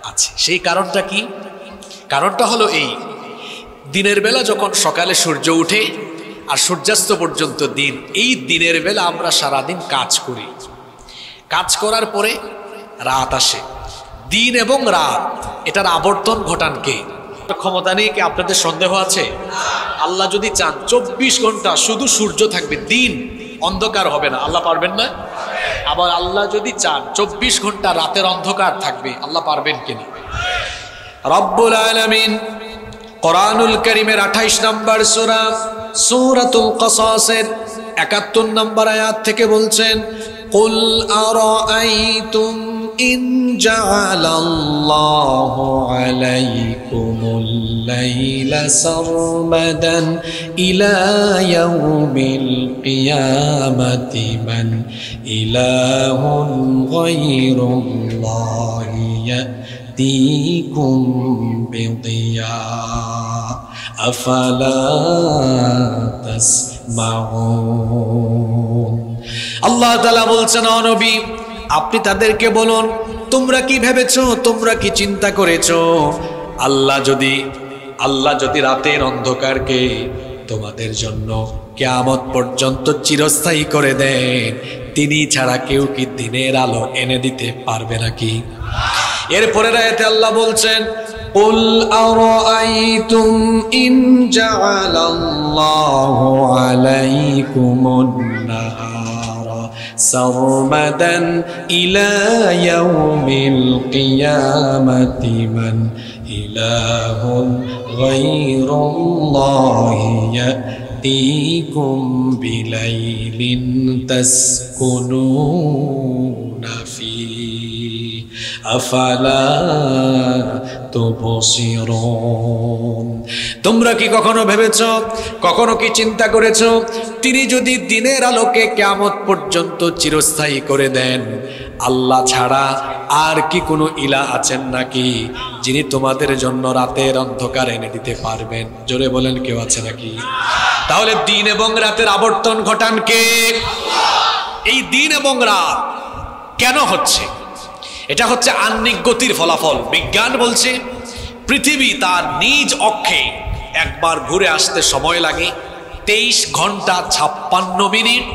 আছে। সেই কারণটা কি? কারণটা হলো এই, দিনের বেলা যখন সকালে সূর্য উঠে আর সূর্যাস্ত পর্যন্ত দিন, এই দিনের বেলা আমরা সারাদিন কাজ করি। কাজ করার পরে রাত আসে। দিন এবং রাত এটার আবর্তন ঘটান কে? ক্ষমতা নেই কি? আপনাদের সন্দেহ আছে? আল্লাহ যদি চান 24 ঘন্টা শুধু সূর্য থাকবে, দিন অন্ধকার হবে না, আল্লাহ পারবেন না? আবার আল্লাহ যদি চান 24 ঘন্টা রাতের অন্ধকার থাকবে, আল্লাহ পারবেন কিনা? রব্বুল আলামিন কোরআনুল কারীমের 28 নম্বর সূরা সূরাতুল কসাসের 71 নম্বর আয়াত থেকে বলছেন, কুল আরাআইতুম ইন জাআলাল্লাহু আলাইকুমুল লাইলা সারমাদান ইলা ইয়াউমিল কিয়ামাতি মান ইলাহুন গায়রুল্লাহি ইয়াতিকুম বিদিয়া আফালা তাসমাউন। আল্লাহ তাআলা বলছেন, ও নবী আপনি তাদেরকে বলুন, তোমরা কি ভেবেছো, তোমরা কি চিন্তা করেছো, আল্লাহ যদি রাতের অন্ধকারকে তোমাদের জন্য কিয়ামত পর্যন্ত চিরস্থায়ী করে দেন, তিনি ছাড়া কেউ কি দিনের আলো এনে দিতে পারবে নাকি? এরপরের আয়াতে আল্লাহ বলছেন, কুল আরাআইতুম ইন জাআলাল্লাহু আলাইকুমুন নাহারা সারমাদান ইলা ইয়াউমিল কিয়ামাতি মান ইলাহুন গায়রুল্লাহি ইয়াতিকুম বিলাইলিন তাসকুনুনা ফি আফালা তুবসিরুন। তোমরা কি কখনো ভেবেছ, কখনো কি চিন্তা করেছ, তিনি যদি দিনের আলোকে কিয়ামত পর্যন্ত চিরস্থায়ী করে দেন, আল্লাহ ছাড়া আর কি কোনো ইলা আছেন নাকি যিনি তোমাদের জন্য রাতের অন্ধকার এনে দিতে পারবেন? জোরে বলেন, কেউ আছে নাকি? তাহলে দিন এবং রাতের আবর্তন ঘটান কে? এই দিন এবং রাত কেন হচ্ছে? এটা হচ্ছে আহ্নিক গতির ফলাফল। বিজ্ঞান বলছে পৃথিবী তার নিজ অক্ষে একবার ঘুরে আসতে সময় লাগে 23 ঘন্টা 56 মিনিট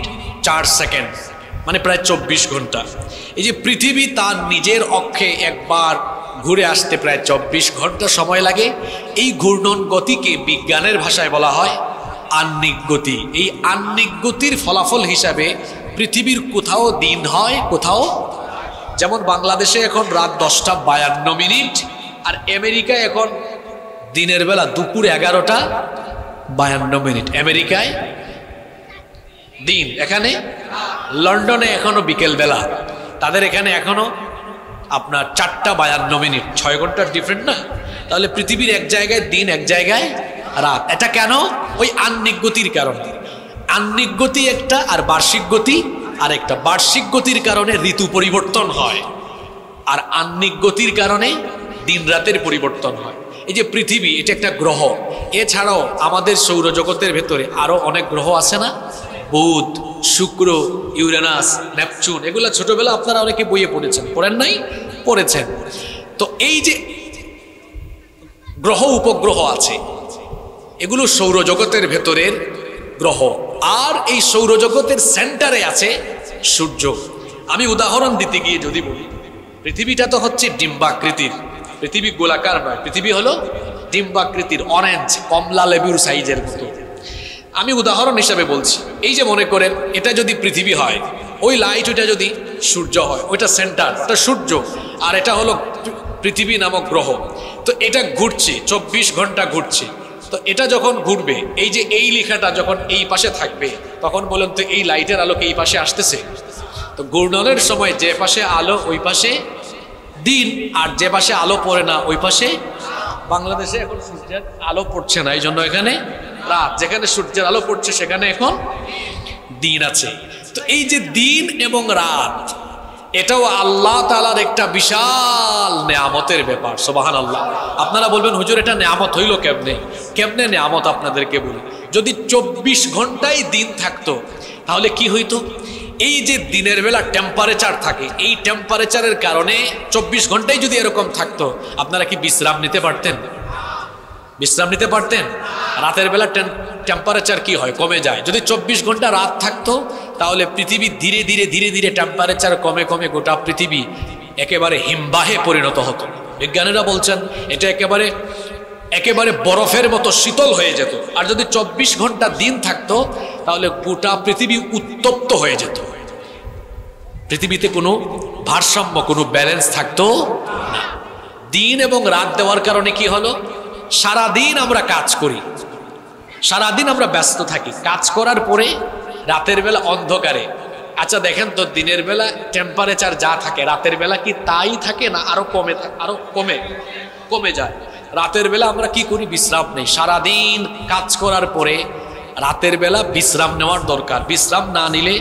4 সেকেন্ড, মানে প্রায় 24 ঘন্টা। এই যে পৃথিবী তার নিজের অক্ষে একবার ঘুরে আসতে প্রায় 24 ঘন্টা সময় লাগে, এই ঘূর্ণন গতিকে বিজ্ঞানের ভাষায় বলা হয় আহ্নিক গতি। এই আহ্নিক গতির ফলাফল হিসাবে পৃথিবীর কোথাও দিন হয়, কোথাও, যেমন বাংলাদেশে এখন রাত 10টা 52 মিনিট, আর আমেরিকায় এখন দিনের বেলা দুপুর 11টা 52 মিনিট। আমেরিকায় দিন, এখানে লন্ডনে এখনো বিকেল বেলা, তাদের এখানে এখনো আপনার 4টা 52 মিনিট, 6 ঘন্টার ডিফারেন্ট না? তাহলে পৃথিবীর এক জায়গায় দিন, এক জায়গায় রাত। এটা কেন? ওই আহ্নিক গতির কারণে। আহ্নিক গতি একটা, আর বার্ষিক গতি আরেকটা। বার্ষিক গতির কারণে ঋতু পরিবর্তন হয়, আর আহ্নিক গতির কারণে দিন রাতের পরিবর্তন হয়। এই যে পৃথিবী, এটা একটা গ্রহ। এছাড়াও আমাদের সৌরজগতের ভেতরে আরো অনেক গ্রহ আছে না? বুধ, শুক্র, ইউরেনাস, নেপচুন, এগুলো ছোটবেলা আপনারা অনেকে বইয়ে পড়েছেন, পড়েন নাই? পড়েছেন। তো এই যে গ্রহ উপগ্রহ আছে, এগুলো সৌরজগতের ভেতরের গ্রহ। আর এই সৌরজগতের সেন্টারে আছে সূর্য। আমি উদাহরণ দিতে গিয়ে যদি বলি, পৃথিবীটা তো হচ্ছে ডিম্বাকৃতির, পৃথিবী গোলাকার নয়, পৃথিবী হলো ডিম্বাকৃতির, অরেঞ্জ কমলা লেবুর সাইজের মতো। আমি উদাহরণ হিসাবে বলছি, এই যে মনে করেন এটা যদি পৃথিবী হয়, ওই লাইট ওইটা যদি সূর্য হয়, ওইটা সেন্টার, ওটা সূর্য, আর এটা হলো পৃথিবী নামক গ্রহ। তো এটা ঘুরছে 24 ঘন্টা ঘুরছে। তো এটা যখন ঘুরবে, এই যে এই লেখাটা যখন এই পাশে থাকবে, তখন বলেন তো এই লাইটের আলোকে এই পাশে আসতেছে। তো ঘূর্ণনের সময় যে পাশে আলো ওই পাশে দিন, আর যে পাশে আলো পড়ে না ওই পাশে। বাংলাদেশে এখন সূর্যের আলো পড়ছে না, এই জন্য এখানে রাত। যেখানে সূর্যের আলো পড়ছে সেখানে এখন দিন আছে। তো এই যে দিন এবং রাত, এটাও আল্লাহ তাআলার একটা বিশাল নেয়ামতের ব্যাপার। সুবহানাল্লাহ। আপনারা বলবেন হুজুর এটা নেয়ামত হইল কেমনে? কেমনে নেয়ামত আপনাদেরকে বলি। যদি 24 ঘন্টাই দিন থাকতো তাহলে কি হইতো? এই যে দিনের বেলা টেম্পারেচার থাকে, এই টেম্পারেচারের কারণে 24 ঘন্টাই যদি এরকম থাকতো, আপনারা কি বিশ্রাম নিতে পারতেন? বিশ্রাম নিতে পারতেন? রাতের বেলা টেম্পারেচার কি হয়? কমে যায়। যদি 24 ঘন্টা রাত থাকতো তাহলে পৃথিবী ধীরে ধীরে ধীরে ধীরে টেম্পারেচার কমে কমে গোটা পৃথিবী একেবারে হিমবাহে পরিণত হতো। বিজ্ঞানীরা বলছেন এটা একেবারে একেবারে বরফের মতো শীতল হয়ে যেত। আর যদি 24 ঘন্টা দিন থাকতো তাহলে গোটা পৃথিবী উত্তপ্ত হয়ে যেত। পৃথিবীতে কোনো ভারসাম্য, কোনো ব্যালেন্স থাকতো না। দিন এবং রাত দেওয়ার কারণে কি হলো? সারাদিন আমরা কাজ করি, সারাদিন আমরা ব্যস্ত থাকি, কাজ করার পরে রাতের বেলা অন্ধকারে। আচ্ছা দেখেন তো, দিনের বেলা টেম্পারেচার যা থাকে রাতের বেলা কি তাই থাকে না আরো কমে থাকে? আরো কমে যায়। রাতের বেলা আমরা কি করি? বিশ্রাম নেই। সারাদিন কাজ করার পরে রাতের বেলা বিশ্রাম নেওয়ার দরকার। বিশ্রাম না নিলে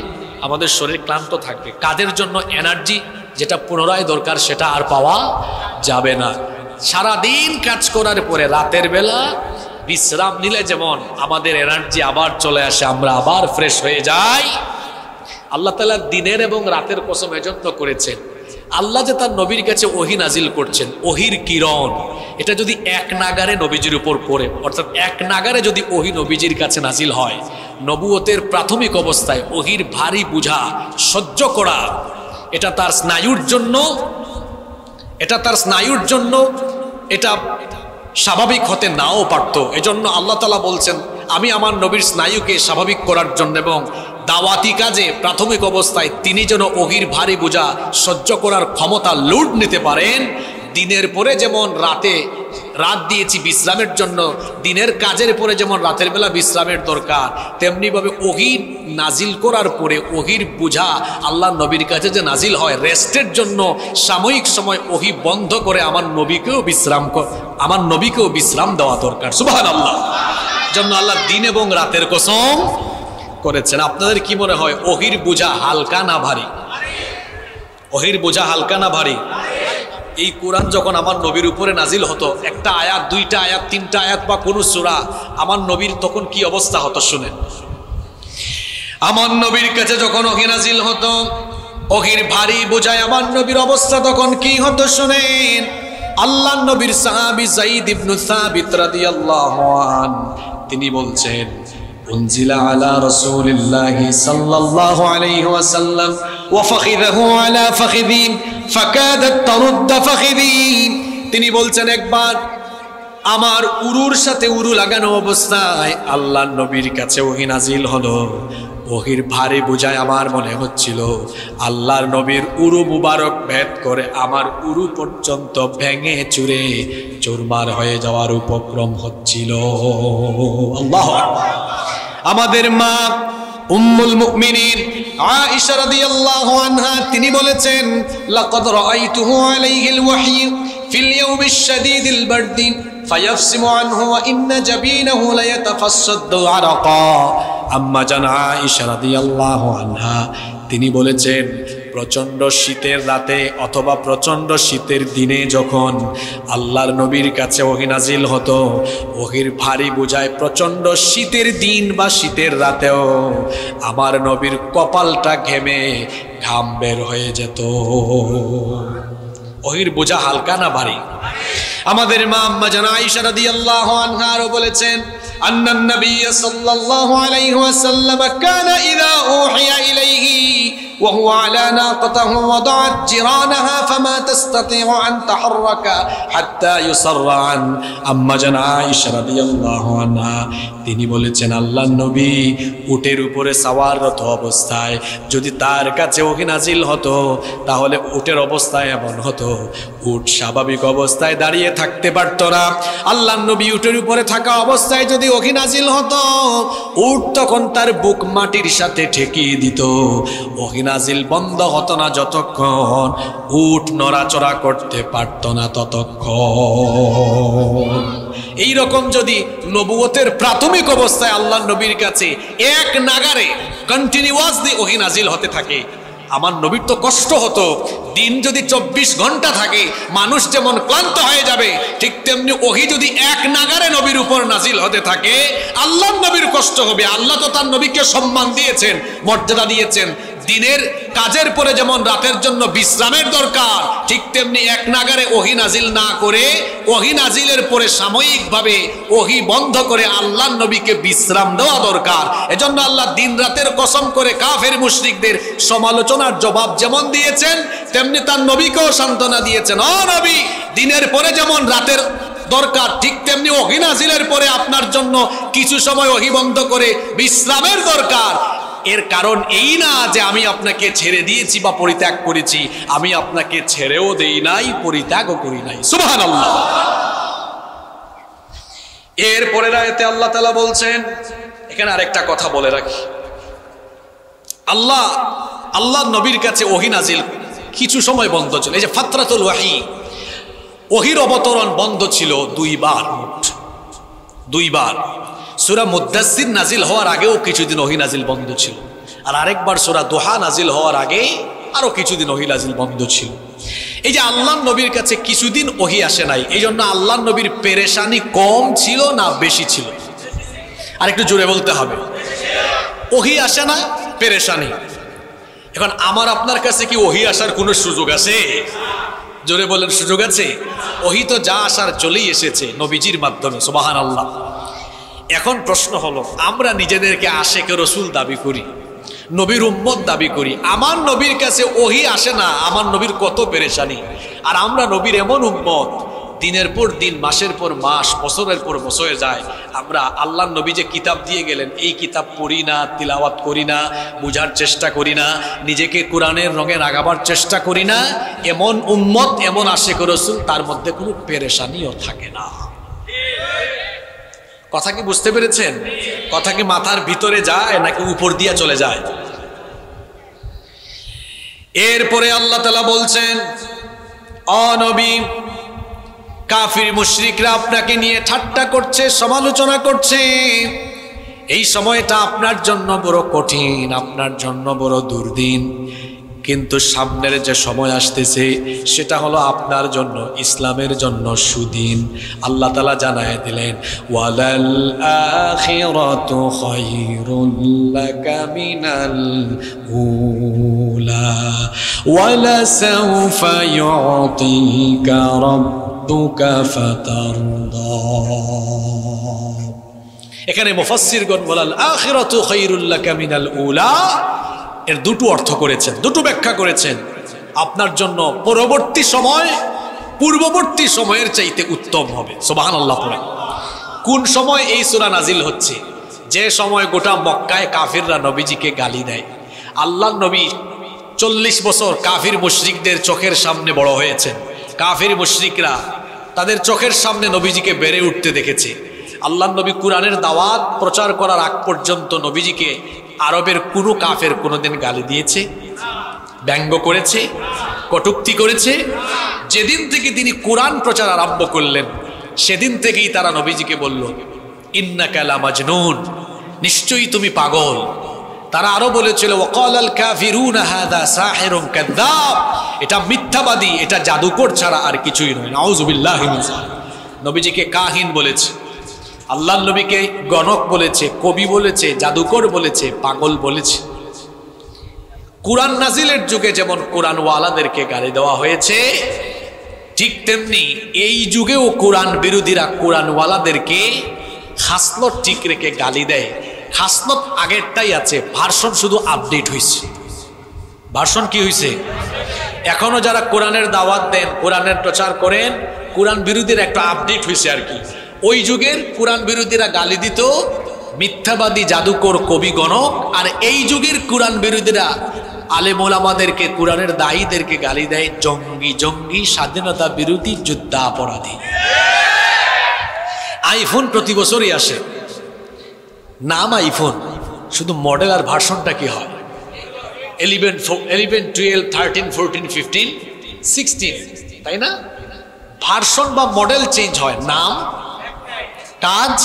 আমাদের শরীর ক্লান্ত থাকবে, কাজের জন্য এনার্জি যেটা পুনরায় দরকার সেটা আর পাওয়া যাবে না। সারাদিন কাজ করার পরে রাতের বেলা বিশ্রাম নিলে যেমন আমাদের এনার্জি আবার চলে আসে, আমরা আবার ফ্রেশ হয়ে যাই। আল্লাহ তাআলা দিনের এবং রাতের কসম এজন্য করেছেন। আল্লাহ যে তার নবীর কাছে ওহী নাজিল করছেন, ওহীর কিরণ এটা যদি এক নাগারে নবীজির উপর পড়ে, অর্থাৎ এক নাগারে যদি ওহী নবীজির কাছে নাজিল হয়, নবুয়তের প্রাথমিক অবস্থায় ওহীর ভারী বোঝা সহ্য করা এটা তার স্নায়ুর জন্য এটা স্বাভাবিক হতে নাও পারত। এজন্য আল্লাহ তাআলা বলছেন আমি আমার নবীর স্নায়ুকে স্বাভাবিক করার জন্য এবং দাওয়াতি কাজে প্রাথমিক অবস্থায় তিনি যেন ওহীর ভারী বোঝা সহ্য করার ক্ষমতা লোড নিতে পারেন, দিনের পরে যেমন রাত দিয়েছি বিশ্রামের জন্য, দিনের কাজের পরে যেমন রাতের বেলা বিশ্রামের দরকার, তেমনিভাবে ওহী নাজিল করার পরে ওহীর বোঝা আল্লাহ নবীর কাছে যে নাজিল হয় রেস্টের জন্য, সাময়িক সময় ওহী বন্ধ করে আমার নবীকেও বিশ্রাম দেওয়া দরকার। সুবহানাল্লাহ। জন্য আল্লাহ দিন এবং রাতের কসম করেছেন। আপনাদের কি মনে হয় ওহীর বোঝা হালকা না ভারী? ওহীর বোঝা হালকা না ভারী? এই কোরআন যখন আমার নবীর উপরে নাজিল হতো, একটা আয়াত, দুইটা আয়াত, তিনটা আয়াত বা কোন সূরা, আমার নবীর তখন কি অবস্থা হতো শুনেন। আমার নবীর কাছে যখন ওহী নাজিল হতো, ওহীর ভারী বোঝায় আমার নবীর অবস্থা তখন কি হতো শুনেন। আল্লাহ নবীর সাহাবী যায়েদ ইবনে সাবিত রাদিয়াল্লাহু আনহু তিনি বলছেন, উনজিলা আলা রাসূলিল্লাহি সাল্লাল্লাহু আলাইহি ওয়াসাল্লাম ওয়া ফাখিযুহু আলা ফাখিযি ফাকাদাত তারুদ্দ ফাখিযি। তিনি বলছেন একবার আমার উরুর সাথে উরু লাগানো অবস্থায় আল্লাহ নবীর কাছে ওহী নাজিল হলো। ওহীর ভারী বোঝায় আমার মনে হচ্ছিল আল্লাহর নবীর উরু মুবারক ভেদ করে আমার উরু পর্যন্ত ভেঙে চুরে চুরমার হয়ে যাওয়ার উপক্রম হচ্ছিল। আল্লাহু আকবার। আমাদের মা উম্মুল মুমিনিন আয়েশা রাদিয়াল্লাহু আনহা তিনি বলেছেন, লাকাদ রাআইতুহু আলাইহিল ওয়াহী ফিল ইয়াউমিশ শাদীদিল বারদি ফায়াফসিমু আনহু ওয়া ইন্না জাবিনাহু লায়াতাফাসসাদু আরাকা। আম্মা জান আয়েশা রাদিয়াল্লাহু আনহা তিনি বলেছেন, প্রচণ্ড শীতের রাতে অথবা প্রচণ্ড শীতের দিনে যখন আল্লাহর নবীর কাছে ওহী নাজিল হতো, ওহীর ভারী বোঝায় প্রচণ্ড শীতের দিন বা শীতের রাতেও আমার নবীর কপালটা ঘেমে ঘাম বের হয়ে যেত। ওহীর বোঝা হালকা না ভারী? আমাদের মা আম্মা জান আয়েশা রাদিয়াল্লাহু আনহা আরো বলেছেন, আন্নান নবী সাল্লাল্লাহু আলাইহি ওয়াসাল্লাম কানা ইযা উহিয়া ইলাইহি ওয়া হুয়া আলা নাকাতিহি ওয়াদা'at জিরানাহা ফামা তাসতাতি'ু আন তাহাররাকা হাত্তা ইউসাররা আন। আম্মা জান আয়েশা রাদিয়াল্লাহু আনহা তিনি বলেছেন, আল্লাহর নবী উটের উপরে সাওয়াররত অবস্থায় যদি তার কাছে ওহী নাজিল হতো, তাহলে উটের অবস্থায় এমন হতো উট স্বাভাবিক অবস্থায় দাঁড়িয়ে থাকতে পারত না। আল্লাহর নবী উটের উপরে থাকা অবস্থায় যদি ওহী নাজিল হতো, উট তখন তার বুক মাটির সাথে ঠেকিয়ে দিত। ওহী নাজিল বন্ধ হতো না যতক্ষণ উট নড়াচড়া করতে পারত না ততক্ষণ। এই রকম যদি নবুয়তের প্রাথমিক অবস্থায় আল্লাহর নবীর কাছে এক নাগারে কন্টিনিউয়াসলি ওহী নাজিল হতে থাকে, আমার নবীর তো কষ্ট হতো। দিন যদি 24 ঘন্টা থাকে মানুষ যেমন ক্লান্ত হয়ে যাবে, ঠিক তেমনি ওহী যদি এক নাগারে নবীর উপর নাজিল হতে থাকে আল্লাহর নবীর কষ্ট হবে। আল্লাহ তো তার নবীকে সম্মান দিয়েছেন, মর্যাদা দিয়েছেন। দিনের কাজের পরে যেমন রাতের জন্য বিশ্রামের দরকার, ঠিক তেমনি এক নাগারে ওহী নাজিল না করে ওহী নাজিলের পরে সাময়িকভাবে ওহী বন্ধ করে আল্লাহর নবীকে বিশ্রাম দেওয়া দরকার। এজন্য আল্লাহ দিন রাতের কসম করে কাফের মুশরিকদের সমালোচনার জবাব যেমন দিয়েছেন, তেমনি তার নবীকেও সান্ত্বনা দিয়েছেন। ও নবী, দিনের পরে যেমন রাতের দরকার, ঠিক তেমনি ওহী নাজিলের পরে আপনার জন্য কিছু সময় ওহী বন্ধ করে বিশ্রামের দরকার। এর কারণ এই না যে আমি আপনাকে ছেড়ে দিয়েছি বা পরিত্যাগ করেছি, আমি আপনাকে ছেড়েও দেই নাই, পরিত্যাগও করি নাই। সুবহানাল্লাহ। এর পরের আয়াতে আল্লাহ তাআলা বলছেন, এখানে আরেকটা কথা বলে রাখি, আল্লাহ নবীর কাছে ওহী নাজিল কিছু সময় বন্ধ ছিল। এই যে ফাতরাতুল ওয়াহী, ওহীর অবতরণ বন্ধ ছিল দুইবার। সূরা মুদ্দাসসির নাজিল হওয়ার আগেও কিছুদিন ওহী নাজিল বন্ধ ছিল, আর আরেকবার সূরা দোহা নাজিল হওয়ার আগে আরো কিছুদিন ওহী নাজিল বন্ধ ছিল। এই যে আল্লাহর নবীর কাছে কিছুদিন ওহী আসে নাই, এই জন্য আল্লাহর নবীর পেরেশানি কম ছিল না বেশি ছিল? আর একটু জোরে বলতে হবে। ওহী আসে না, পেরেশানি। এখন আমার আপনার কাছে কি ওহী আসার কোনো সুযোগ আছে? জোরে বলেন, সুযোগ আছে? ওহী তো যা আসার চলেই এসেছে নবীজির মাধ্যমে। সুবহানাল্লাহ। এখন প্রশ্ন হলো, আমরা নিজেদেরকে আশেকে রসুল দাবি করি, নবীর উম্মত দাবি করি, আমার নবীর কাছে ওহী আসে না, আমার নবীর কত পেরেশানি। আর আমরা নবীর এমন উম্মত দিনের পর দিন, মাসের পর মাস, বছরের পর বছর যায়, আমরা আল্লাহর নবী যে কিতাব দিয়ে গেলেন এই কিতাব পড়ি না, তিলাওয়াত করি না, বোঝার চেষ্টা করি না, নিজেকে কোরআনের রঙে রাগাবার চেষ্টা করি না, এমন উম্মত, এমন আশিক রাসূল, তার মধ্যে কোনো পেরেশানিও থাকে না। কথা কি বুঝতে পেরেছেন? কথা কি মাথার ভিতরে যায় নাকি উপর দিয়ে চলে যায়? এরপরে আল্লাহ তাআলা বলছেন, ও নবী, কাফির মুশরিকরা আপনাকে নিয়ে ঠাট্টা করছে, সমালোচনা করছে। এই সময়টা আপনার জন্য বড় কঠিন, আপনার জন্য বড় দুর্দিন, কিন্তু সামনের যে সময় আসতেছে সেটা হলো আপনার জন্য, ইসলামের জন্য সুদিন। আল্লাহ তাআলা জানায় দিলেন, ওয়ালাল আখিরাতু খায়রুল লাকা মিনাল উলা ওয়ালা সাওফা ইউতিকা রাব্বুকা ফাতারদা। এখানে মুফাসসিরগণ ওয়ালাল আখিরাতু খায়রুল লাকা মিনাল উলা এর দুটো অর্থ করেছেন, দুটো ব্যাখ্যা করেছেন। আপনার জন্য পরবর্তী সময় পূর্ববর্তী সময়ের চাইতে উত্তম হবে। সুবহানাল্লাহ পড়েন। কোন সময় এই সূরা নাজিল হচ্ছে? যে সময় গোটা মক্কায় কাফিররা নবীজিকে গালি দেয়। আল্লাহর নবী 40 বছর কাফির মুশরিকদের চোখের সামনে বড় হয়েছেন। কাফির মুশরিকরা তাদের চোখের সামনে নবীজিকে বেড়ে উঠতে দেখেছে। আল্লাহর নবী কুরআনের দাওয়াত প্রচার করার আগ পর্যন্ত নবীজিকে আরবের কোনো কাফের কোনোদিন গালি দিয়েছে, ব্যঙ্গ করেছে, কটূক্তি করেছে? যেদিন থেকে তিনি কোরআন প্রচার আরম্ভ করলেন সেদিন থেকেই তারা নবীজিকে বলল, ইন্নাকা লামাজনুন, নিশ্চয়ই তুমি পাগল। তারা আরো বলেছিল, ওয়াকালাল কাফিরুনা হাযা সাহিরুন কাযযাব, এটা মিথ্যাবাদী, এটা জাদুকর ছাড়া আর কিছুই নয়। নাউযুবিল্লাহি মিন যালিক। নবীজিকে কাহিন বলেছে, আল্লাহর নবীকে গণক বলেছে, কবি বলেছে, জাদুকর বলেছে, পাগল বলেছে। কুরআন নাজিলের যুগে যেমন কোরআনওয়ালাদেরকে গালি দেওয়া হয়েছে, ঠিক তেমনি এই যুগেও কোরআন বিরোধীরা কোরআনওয়ালাদেরকে খাসলত ঠিক রেখে গালি দেয়। খাসলত আগেরটাই আছে, ভার্সন শুধু আপডেট হয়েছে। ভার্সন কি হয়েছে? এখনো যারা কোরআনের দাওয়াত দেন, কোরআনের প্রচার করেন, কোরআন বিরোধীর একটা আপডেট হয়েছে আর কি। ওই যুগের কোরআন বিরোধীরা গালি দিত মিথ্যাবাদী, জাদুকর, কবি, গণক। আর এই যুগের কোরআন বিরোধীরা আলেম ওলামাদেরকে, কোরআনের দায়ীদেরকে গালি দেয় জঙ্গি, জঙ্গি, স্বাধীনতা বিরোধী, যুদ্ধাপরাধী। আইফোন প্রতি বছরই আসে, নাম আইফোন, শুধু মডেল আর ভার্সনটা কি হয়? 11, 12, 13, 14, 15, 16, তাই না? ভার্সন বা মডেল চেঞ্জ হয়, নাম, কাজ।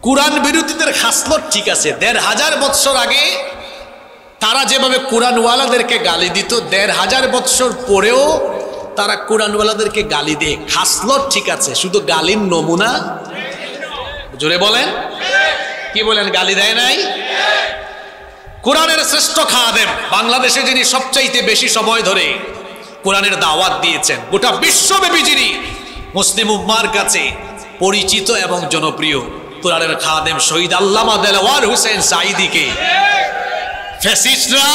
কোরআন বিরোধীদের খাসলত ঠিক আছে। 1500 বছর আগে তারা যেভাবে কোরআনওয়ালাদেরকে গালি দিত, 1500 বছর পরেও তারা কোরআনওয়ালাদেরকে গালি দেয়। খাসলত ঠিক আছে, শুধু গালির নমুনা। জোরে বলেন, কি বলেন? গালি দেয় নাই? কোরআনের শ্রেষ্ঠ খাদেম, বাংলাদেশে যিনি সবচাইতে বেশি সময় ধরে কোরআনের দাওয়াত দিয়েছেন, গোটা বিশ্বব্যাপী যিনি মুসলিম উম্মার কাছে পরিচিত এবং জনপ্রিয়, কোরআনের খাদেম শহীদ আল্লামা দেলওয়ার হোসেন সাঈদীকে ফ্যাসিস্টরা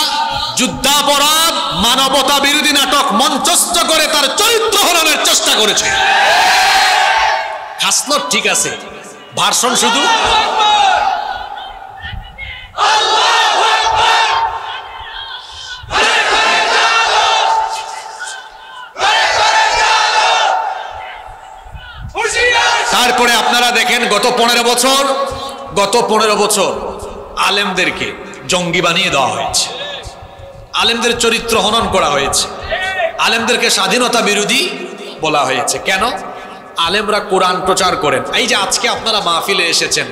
যুদ্ধাপরাধ, মানবতা বিরোধী নাটক মঞ্চস্থ করে তার চরিত্র হননের চেষ্টা করেছে। খাসলত ঠিক আছে, ভার্সন শুধু। তারপরে আপনারা দেখেন গত 15 বছর আলেমদেরকে জঙ্গি বানিয়ে দেওয়া হয়েছে, আলেমদের চরিত্র হনন করা হয়েছে, আলেমদেরকে স্বাধীনতা বিরোধী বলা হয়েছে। কেন? আলেমরা কোরআন প্রচার করেন। এই যে আজকে আপনারা মাহফিলে এসেছেন,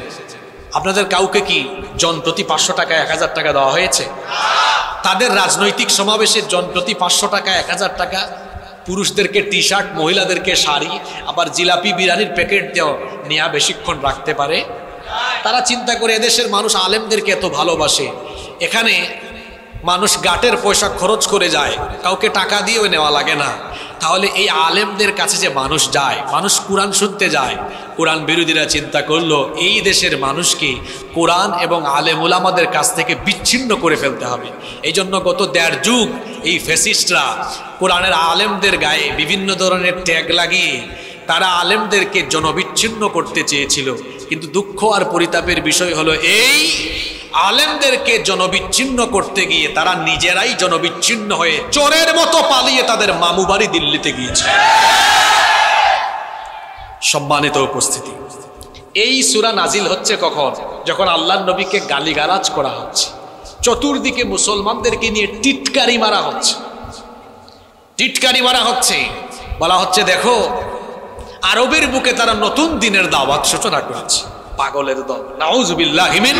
আপনাদের কাউকে কি জন প্রতি 500 টাকা, 1000 টাকা দেওয়া হয়েছে? তাদের রাজনৈতিক সমাবেশে জন প্রতি 500 টাকা, 1000 টাকা, পুরুষদেরকে টি শার্ট, মহিলাদেরকে শাড়ি, আবার জিলাপি, বিরিয়ানির প্যাকেট দেওয়া নেওয়া বেশিক্ষণ রাখতে পারে? তারা চিন্তা করে এদেশের মানুষ আলেমদেরকে এত ভালোবাসে, এখানে মানুষ গাটের পয়সা খরচ করে যায়, কাউকে টাকা দিয়েও নেওয়া লাগে না। তাহলে এই আলেমদের কাছে যে মানুষ যায়, মানুষ কোরআন শুনতে যায়, কোরআন বিরোধীরা চিন্তা করলো এই দেশের মানুষকে কোরআন এবং আলেম ওলামাদের কাছ থেকে বিচ্ছিন্ন করে ফেলতে হবে। এই জন্য গত 1.5 যুগ এই ফ্যাসিস্টরা কোরআনের আলেমদের গায়ে বিভিন্ন ধরনের ট্যাগ লাগিয়ে তারা আলেমদেরকে জনবিচ্ছিন্ন করতে চেয়েছিল। কিন্তু দুঃখ আর পরিতাপের বিষয় হলো এই আলেমদেরকে জনবিচ্ছিন্ন করতে গিয়ে তারা নিজেরাই জনবিচ্ছিন্ন হয়ে চোরের মতো পালিয়ে তাদের মামু বাড়ি দিল্লিতে গিয়েছে। সম্মানিত উপস্থিতি, এই সূরা নাজিল হচ্ছে কখন? যখন আল্লাহর নবীকে গালিগালাজ করা হচ্ছে, চতুর্দিকে মুসলমানদেরকে নিয়ে টিটকারি মারা হচ্ছে, টিটকারি মারা হচ্ছে, বলা হচ্ছে দেখো আরবের বুকে তারা নতুন দিনের দাওয়াত সূচনা করেছে। পাগলের দল, নাউযুবিল্লাহি মিন।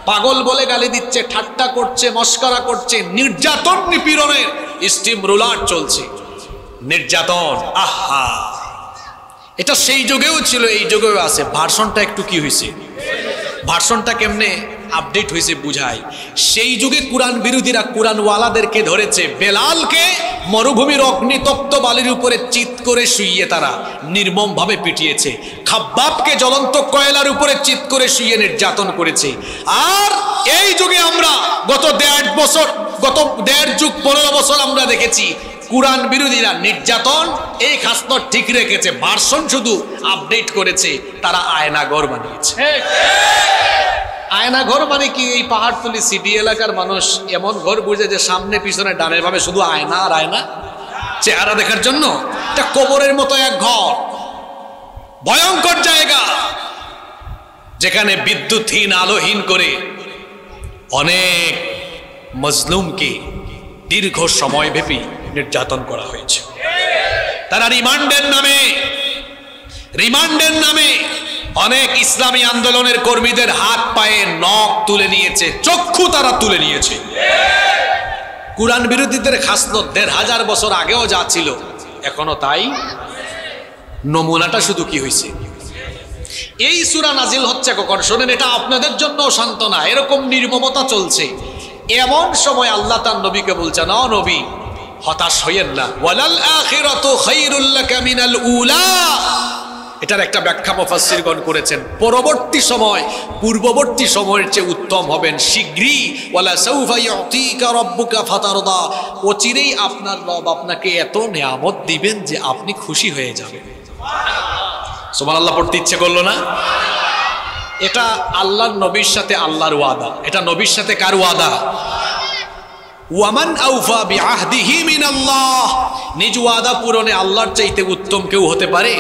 পাগল বলে গালি দিচ্ছে, ঠাট্টা করছে, মস্করা করছে, নির্যাতন নিপীড়নের স্টিম রোলার চলছে, নির্যাতন। আহা, এটা সেই যুগেও ছিল, এই যুগেও আছে। ভার্সনটা একটু কি হয়েছে, ভার্সনটা কেমনে আপডেট হয়েছে বুঝায়। সেই যুগে কোরআন বিরোধীরা কোরআনওয়ালাদেরকে ধরেছে, বেলালকে মরুভূমির অগ্নিতপ্ত বালির উপরে চিৎ করে শুইয়ে তারা নির্মমভাবে পিটিয়েছে, খাব্বাবকে জ্বলন্ত কয়লার উপরে চিৎ করে শুইয়ে নির্যাতন করেছে। আর এই যুগে আমরা গত 1.5 বছর, গত 1.5 যুগ 15 বছর আমরা দেখেছি কোরআন বিরোধীরা নির্যাতন এই খাসনত ঠিক রেখেছে, ভার্সন শুধু আপডেট করেছে। তারা আয়নাঘর বানিয়েছে। আয়নাঘর মানে কি? এই পাহাড়তলি সিটি এলাকার মানুষ এমন ঘর বুঝে যে সামনে পিছনে ডানে ভাবে শুধু আয়না আর আয়না, চেহারা দেখার জন্য। এটা কবরের মতো এক ঘর, ভয়ঙ্কর জায়গা, যেখানে বিদ্যুৎহীন আলোহীন করে অনেক মজলুমকে দীর্ঘ সময় ব্যাপী নির্যাতন করা হয়েছে। তারা রিমান্ডের নামে অনেক ইসলামী আন্দোলনের কর্মীদের হাত পায়ে নখ তুলে নিয়েছে, চক্ষু তারা তুলে নিয়েছে। কোরআন বিরোধীদের খাসলত 1500 বছর আগেও যা ছিল এখনো তাই। নমুনাটা শুধু কি হয়েছে? এই সূরা নাজিল হচ্ছে কখন শোনেন, এটা আপনাদের জন্য সান্ত্বনা। এরকম নির্মমতা চলছে, এমন সময় আল্লাহ তার নবীকে বলছেন, ও নবী হতাশ হইয়েন না, ওয়ালাল আখিরাতু খায়রুল লাকা মিনাল উলা। এটার একটা ব্যাখ্যা মুফাসসিরগণ করেছেন, পরবর্তী সময় পূর্ববর্তী সময়ের চেয়ে উত্তম হবেন শীঘ্রই। ওয়ালা সাউফা ইউতিকা রাব্বুকা ফাতারদা, অচিরেই আপনার রব আপনাকে এত নিয়ামত দিবেন যে আপনি খুশি হয়ে যাবেন। সুবহানাল্লাহ পড়তে ইচ্ছে করলো না? এটা আল্লাহর নবীর সাথে আল্লাহর ওয়াদা। এটা নবীর সাথে কার ওয়াদা? ওয়ামান আউফা বিআহদিহি মিনাল্লাহ, নিজ ওয়াদা পূরণে আল্লাহর চাইতে উত্তম কেউ হতে পারে?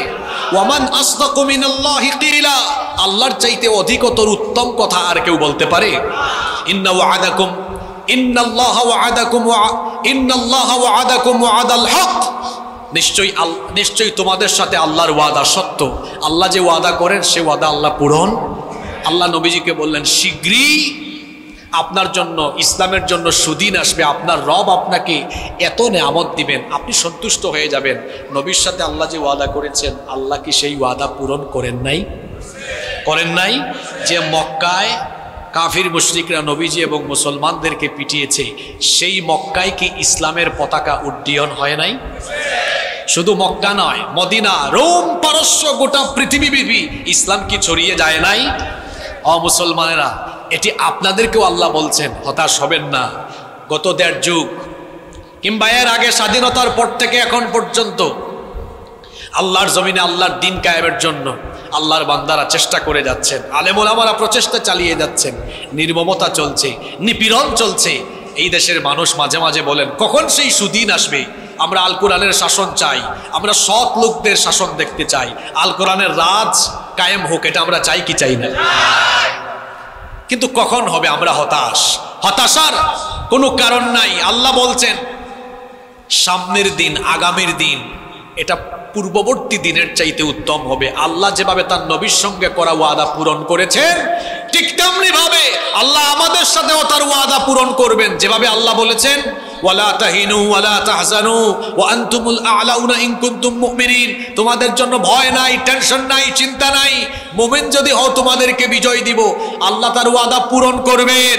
ওয়ামান আসদাকু মিনাল্লাহি কিলা, আল্লাহর চাইতে অধিকতর উত্তম কথা আর কেউ বলতে পারে? ইন্নাল্লাহা ওয়া'আদাকুম ওয়া'দাল হক, নিশ্চয়ই তোমাদের সাথে আল্লাহর ওয়াদা সত্য। আল্লাহ যে ওয়াদা করেন সে ওয়াদা আল্লাহ পূরণ। আল্লাহ নবীজিকে বললেন শীঘ্রই আপনার জন্য, ইসলামের জন্য সুদিন আসবে, আপনার রব আপনাকে এত নেয়ামত দিবেন, আপনি সন্তুষ্ট হয়ে যাবেন। নবীর সাথে আল্লাহ যে ওয়াদা করেছেন, আল্লাহ কি সেই ওয়াদা পূরণ করেন নাই? করেন নাই? যে মক্কায় কাফির মুশরিকরা নবীজি এবং মুসলমানদেরকে পিটিয়েছে, সেই মক্কায় কি ইসলামের পতাকা উড্ডীয়ন হয় নাই? শুধু মক্কা নয়, মদিনা, রোম, পারস্য, গোটা পৃথিবীব্যাপী ইসলাম কি ছড়িয়ে যায় নাই? মুসলমানেরা, এটি আপনাদেরকেও আল্লাহ বলছেন, হতাশ হবেন না। গত 1.5 যুগ কিংবা এর আগে স্বাধীনতার পর থেকে এখন পর্যন্ত আল্লাহর জমিনে আল্লাহর দিন কায়েমের জন্য আল্লাহর বান্দারা চেষ্টা করে যাচ্ছেন, আলেম ওলামারা প্রচেষ্টা চালিয়ে যাচ্ছেন। নির্মমতা চলছে, নিপীড়ন চলছে। এই দেশের মানুষ মাঝে মাঝে বলেন, কখন সেই সুদিন আসবে? আমরা আল কোরআনের শাসন চাই, আমরা সৎ লোকদের শাসন দেখতে চাই, আল কোরআনের রাজ কায়েম হোক, এটা আমরা চাই কি চাই না? কিন্তু কখন হবে? আমরা হতাশ। হতাশার কোনো কারণ নাই। আল্লাহ বলছেন সামনের দিন, আগামীর দিন এটা পূর্ববর্তী দিনের চাইতে উত্তম হবে। আল্লাহ যেভাবে তার নবীর সঙ্গে করা ওয়াদা পূরণ করেছেন, ঠিক তেমনি ভাবে আল্লাহ আমাদের সাথেও তার ওয়াদা পূরণ করবেন। যেভাবে আল্লাহ বলেছেন, ওয়ালা তাহিনু ওয়ালা তাহজানু ওয়া আনতুমুল আ'লাউনা ইন কুনতুম মুমিনিন, তোমাদের জন্য ভয় নাই, টেনশন নাই, চিন্তা নাই, মুমিন যদি হও তোমাদেরকে বিজয় দিব। আল্লাহ তার ওয়াদা পূরণ করবেন,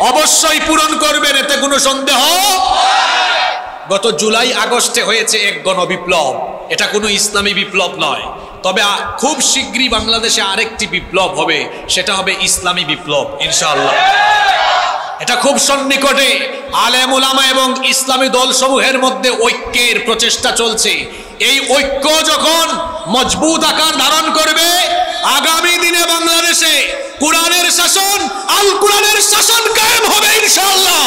অবশ্যই পূরণ করবেন, এতে কোনো সন্দেহ গত জুলাই আগস্টে হয়েছে এক গণবিপ্লব, এটা কোনো ইসলামী বিপ্লব নয়। তবে খুব শীঘ্রই বাংলাদেশে আরেকটি বিপ্লব হবে, সেটা হবে ইসলামী বিপ্লব ইনশাআল্লাহ। এটা খুব সন্নিকটে। আলেম উলামা এবং ইসলামী দলসমূহের মধ্যে ঐক্যের প্রচেষ্টা চলছে। এই ঐক্য যখন মজবুত আকার ধারণ করবে, আগামী দিনে বাংলাদেশে কোরআনের শাসন, আল কোরআনের শাসন কায়েম হবে ইনশাআল্লাহ।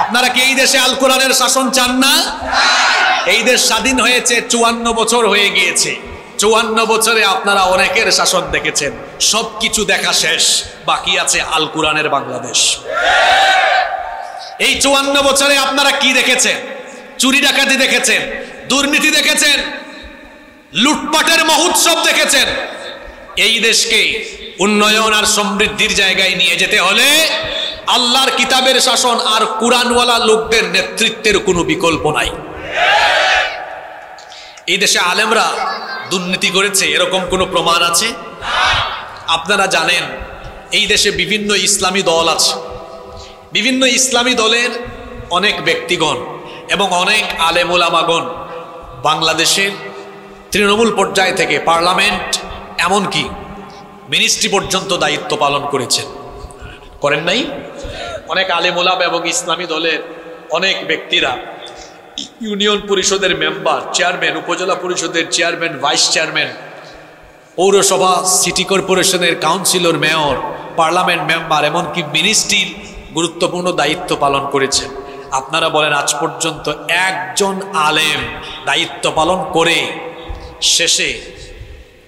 আপনারা কি এই দেশে আল কোরআনের শাসন চান না? এই দেশ স্বাধীন হয়েছে 54 বছর হয়ে গিয়েছে। 54 বছরে আপনারা অনেকের শাসন দেখেছেন, সবকিছু দেখা শেষ, বাকি আছে আল কোরআনের বাংলাদেশ। এই 54 বছরে আপনারা কি দেখেছেন? চুরি ডাকাতি দেখেছেন, দুর্নীতি দেখেছেন, লুটপাটের মহোৎসব দেখেছেন। এই দেশকে উন্নয়ন আর সমৃদ্ধির জায়গায় নিয়ে যেতে হলে আল্লাহর কিতাবের শাসন আর কোরআনওয়ালা লোকদের নেতৃত্বের কোনো বিকল্প নাই। এই দেশে আলেমরা দুর্নীতি করেছে এরকম কোনো প্রমাণ আছে? আপনারা জানেন এই দেশে বিভিন্ন ইসলামী দল আছে। বিভিন্ন ইসলামী দলের অনেক ব্যক্তিগণ এবং অনেক আলেম ওলামাগণ বাংলাদেশের তৃণমূল পর্যায় থেকে পার্লামেন্ট, এমনকি মিনিস্ট্রি পর্যন্ত দায়িত্ব পালন করেছেন, করেন নাই? অনেক আলেম ওলামা এবং ইসলামী দলের অনেক ব্যক্তিরা ইউনিয়ন পরিষদের মেম্বার, চেয়ারম্যান, উপজেলা পরিষদের চেয়ারম্যান, ভাইস চেয়ারম্যান, পৌরসভা, সিটি কর্পোরেশনের কাউন্সিলর, মেয়র, পার্লামেন্ট মেম্বার, এমনকি মিনিস্ট্রির গুরুত্বপূর্ণ দায়িত্ব পালন করেছেন। আপনারা বলেন আজ পর্যন্ত একজন আলেম দায়িত্ব পালন করে শেষে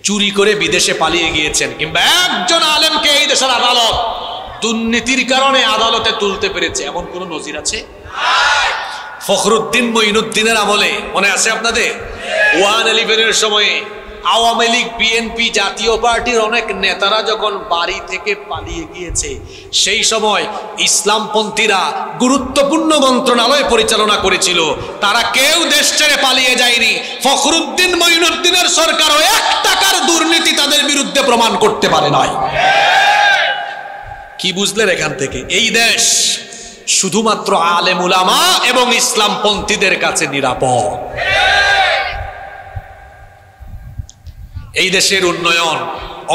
চুরি করে বিদেশে পালিয়ে গিয়েছেন, কিংবা একজন আলেমকে এই দেশের আদালত দুর্নীতির কারণে আদালতে তুলতে পেরেছে, এমন কোন নজির আছে? ফখরুদ্দিন মঈনুদ্দিনের আমলে মনে আছে আপনাদের? 111-এর সময়ে আওয়ামী লীগ, বিএনপি, জাতীয় পার্টির অনেক নেতারা যখন বাড়ি থেকে পালিয়ে গিয়েছে, সেই সময় ইসলামপন্থীরা গুরুত্বপূর্ণ মন্ত্রণালয় পরিচালনা করেছিল। তারা কেউ দেশ ছেড়ে পালিয়ে যায়নি। ফখরুদ্দিন মঈনুদ্দিনের সরকারও 1 টাকার দুর্নীতি তাদের বিরুদ্ধে প্রমাণ করতে পারে নাই। কি বুঝলেন এখান থেকে? এই দেশ শুধুমাত্র আলেম উলামা এবং ইসলামপন্থীদের কাছে নিরাপদ। এই দেশের উন্নয়ন,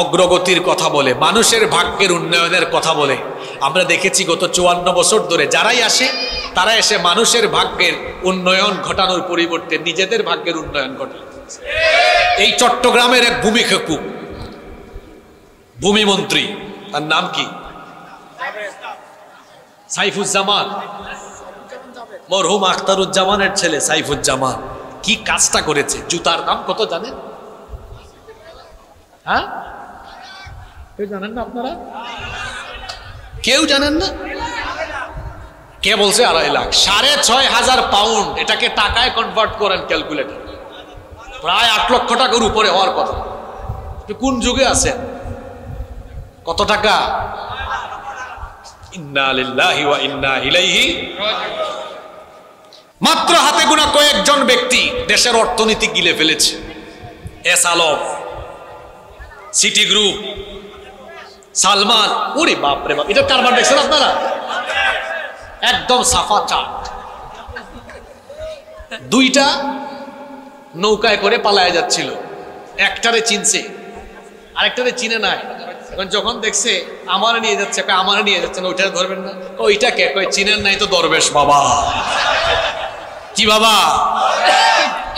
অগ্রগতির কথা বলে, মানুষের ভাগ্যের উন্নয়নের কথা বলে আমরা দেখেছি গত 54 বছর ধরে যারাই আসে তারা এসে মানুষের ভাগ্যের উন্নয়ন ঘটানোর পরিবর্তে নিজেদের ভাগ্যের উন্নয়ন ঘটায়। এই চট্টগ্রামের এক ভূমিক্ষেপু ভূমিমন্ত্রী, তার নাম কি? সাইফুজ্জামান, মরহুম আখতারুজ্জামানের ছেলে সাইফুজ্জামান। কি কাজটা করেছে! জুতার দাম কত জানেন? হ্যাঁ, কেউ জানেন না? আপনারা কেউ জানেন না? কে বলছে 2.5 লাখ? 6,500 পাউন্ড। এটাকে টাকায় কনভার্ট করেন ক্যালকুলেটর, প্রায় 8 লক্ষ টাকার উপরে হওয়ার কথা। কোন যুগে আছেন? কত টাকা? ইন্না লিল্লাহি ওয়া ইন্না ইলাইহি রাজিউন। মাত্র হাতে গোনা কয়েকজন ব্যক্তি দেশের অর্থনীতি গিলে ফেলেছে। S Alam, city group, Salman, ওরে বাপ রে বাপ, এটা কারবার দেখছেন আপনারা? একদম সাফা চাট। 2টা নৌকায় করে পালায় যাচ্ছিল, একটারে চিনছে আরেকটারে চিনে নাই। এখন যখন দেখছে আমারে নিয়ে যাচ্ছে, আমারে নিয়ে যাচ্ছে না, ওইটা ধরবেন না? ওইটা কে? কই চিনেন নাই তো দরবেশ বাবা। কি বাবা?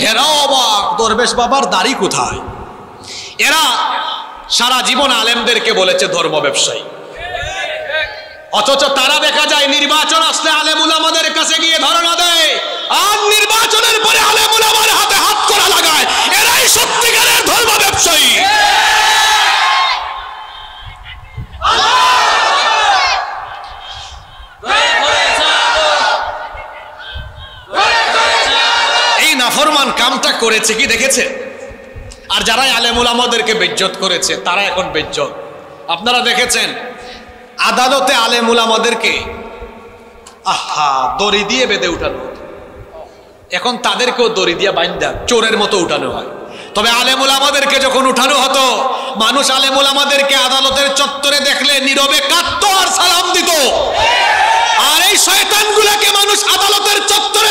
হেরাও অবাক, দরবেশ বাবার দাড়ি কোথায়? এরা সারা জীবন আলেমদেরকে বলেছে ধর্ম ব্যবসায়ী, অথচ তারা দেখা যায় নির্বাচন আসলে আলেম উলামাদের কাছে গিয়ে ধরনা দেয়, আর নির্বাচনের পরে আলেম উলামার হাতে হাত করা লাগায়। এরাই সত্যিকারের ধর্ম ব্যবসায়ী। এই নাফরমান কামটা করেছে কি দেখেছে? আর যারাই আলেম উলামাদেরকে বেজ্জত করেছে তারা এখন বেজ্জত। আপনারা দেখেছেন আদালতে আলেম উলামাদেরকে দড়ি দিয়ে বেঁধে উঠানো হতো, এখন তাদেরকেও দড়ি দিয়ে বাইন্দা চোরের মতো উঠানো হয়। তবে আলেম উলামাদেরকে যখন উঠানো হতো, মানুষ আলেম উলামাদেরকে আদালতের চত্বরে দেখলে নীরবে কাঁদতো আর সালাম দিত। আর এই শয়তানগুলোকে মানুষ আদালতের চত্বরে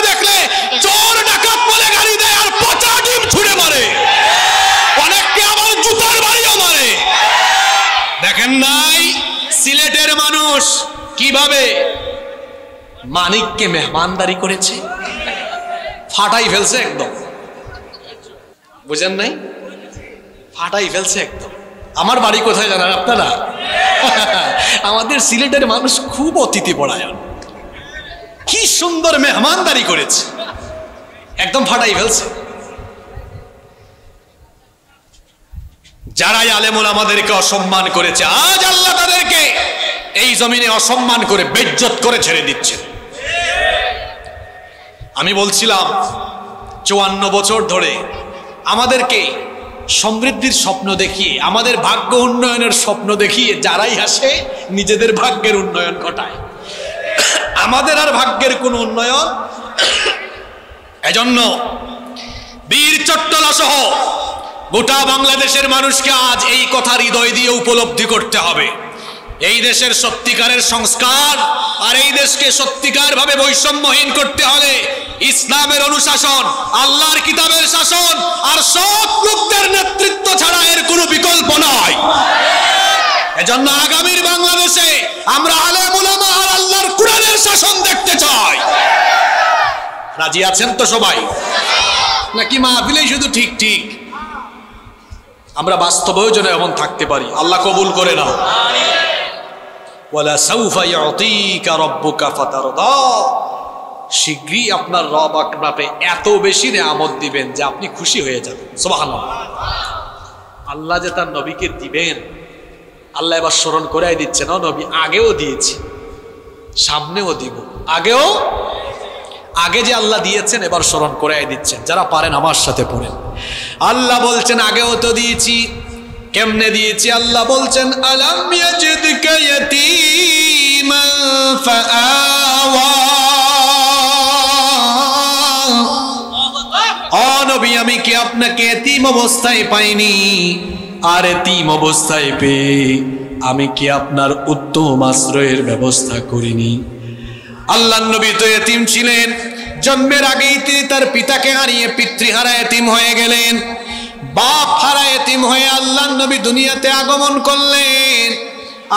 নাই সিলেটের মানুষ কিভাবে মানিককে মেহমানদারি করেছে, ফাটাই ফেলছে একদম। বুঝেন নাই? ফাটাই ফেলছে একদম। আমার বাড়ি কোথায় জানেন আপনারা? আমাদের সিলেটের মানুষ খুব অতিথি পরায়ণ, কি সুন্দর মেহমানদারি করেছে, একদম ফাটাই ফেলছে। যারাই আলেমুল আমাদেরকে অসম্মান করেছে, আজ আল্লাহ তাদেরকে এই জমিনে অসম্মান করে বেইজ্জত করে ছেড়ে দিচ্ছে। আমি বলছিলাম 54 বছর ধরে আমাদেরকে সমৃদ্ধির স্বপ্ন দেখিয়ে, আমাদের ভাগ্য উন্নয়নের স্বপ্ন দেখিয়ে যারাই আসে নিজেদের ভাগ্যের উন্নয়ন ঘটায়, আমাদের আর ভাগ্যের কোনো উন্নয়ন। এজন্য বীর চট্টলা সহ গোটা বাংলাদেশের মানুষকে আজ এই কথা হৃদয় দিয়ে উপলব্ধি করতে হবে, এই দেশের সত্যিকারের সংস্কার আর এই দেশকে সত্যিকার ভাবে বৈষম্যহীন করতে হলে ইসলামের অনুশাসন, আল্লাহর কিতাবের শাসন আর সৎ লোকদের নেতৃত্ব ছাড়া এর কোনো বিকল্প নয়। এজন্য আগামীর বাংলাদেশে আমরা আলেম উলামা আর আল্লাহর কোরআনের শাসন দেখতে চাই। রাজি আছেন তো সবাই? নাকি মাহফিলেই শুধু ঠিক ঠিক? আমরা বাস্তবেও যেন এমন থাকতে পারি। আল্লাহ কবুল করে নাও। ওয়ালা সাউফা ইউতিকা রাব্বুকা ফাতারদা, শীঘ্রই আপনার রব আপনাকে এত বেশি নেয়ামত দিবেন যে আপনি খুশি হয়ে যাবেন। সুবহানাল্লাহ। আল্লাহ যে তার নবীকে দিবেন, আল্লাহ এবার স্মরণ করাই দিচ্ছেন, নবী আগেও দিয়েছি, সামনেও দিব। আগে যে আল্লাহ দিয়েছেন এবার স্মরণ করাই দিচ্ছেন। যারা পারেন আমার সাথে পড়েন। আল্লাহ বলছেন আগেও তো দিয়েছি। কেমনে দিয়েছি? আল্লাহ বলছেন আলাম ইয়াজিদকা ইয়াতীমান ফাআওয়া, ও নবী আমি কি আপনাকে এতিম অবস্থায় পাইনি? আর এতিম অবস্থায় পেয়ে আমি কি আপনার উত্তম আশ্রয়ের ব্যবস্থা করিনি? আল্লাহর নবী তো এতিম ছিলেন, জন্মের আগেই তিনি তার পিতাকে হারিয়ে পিতৃহারা এতিম হয়ে গেলেন। বাপ হারা এতিম হয়ে আল্লাহর নবী দুনিয়াতে আগমন করলেন।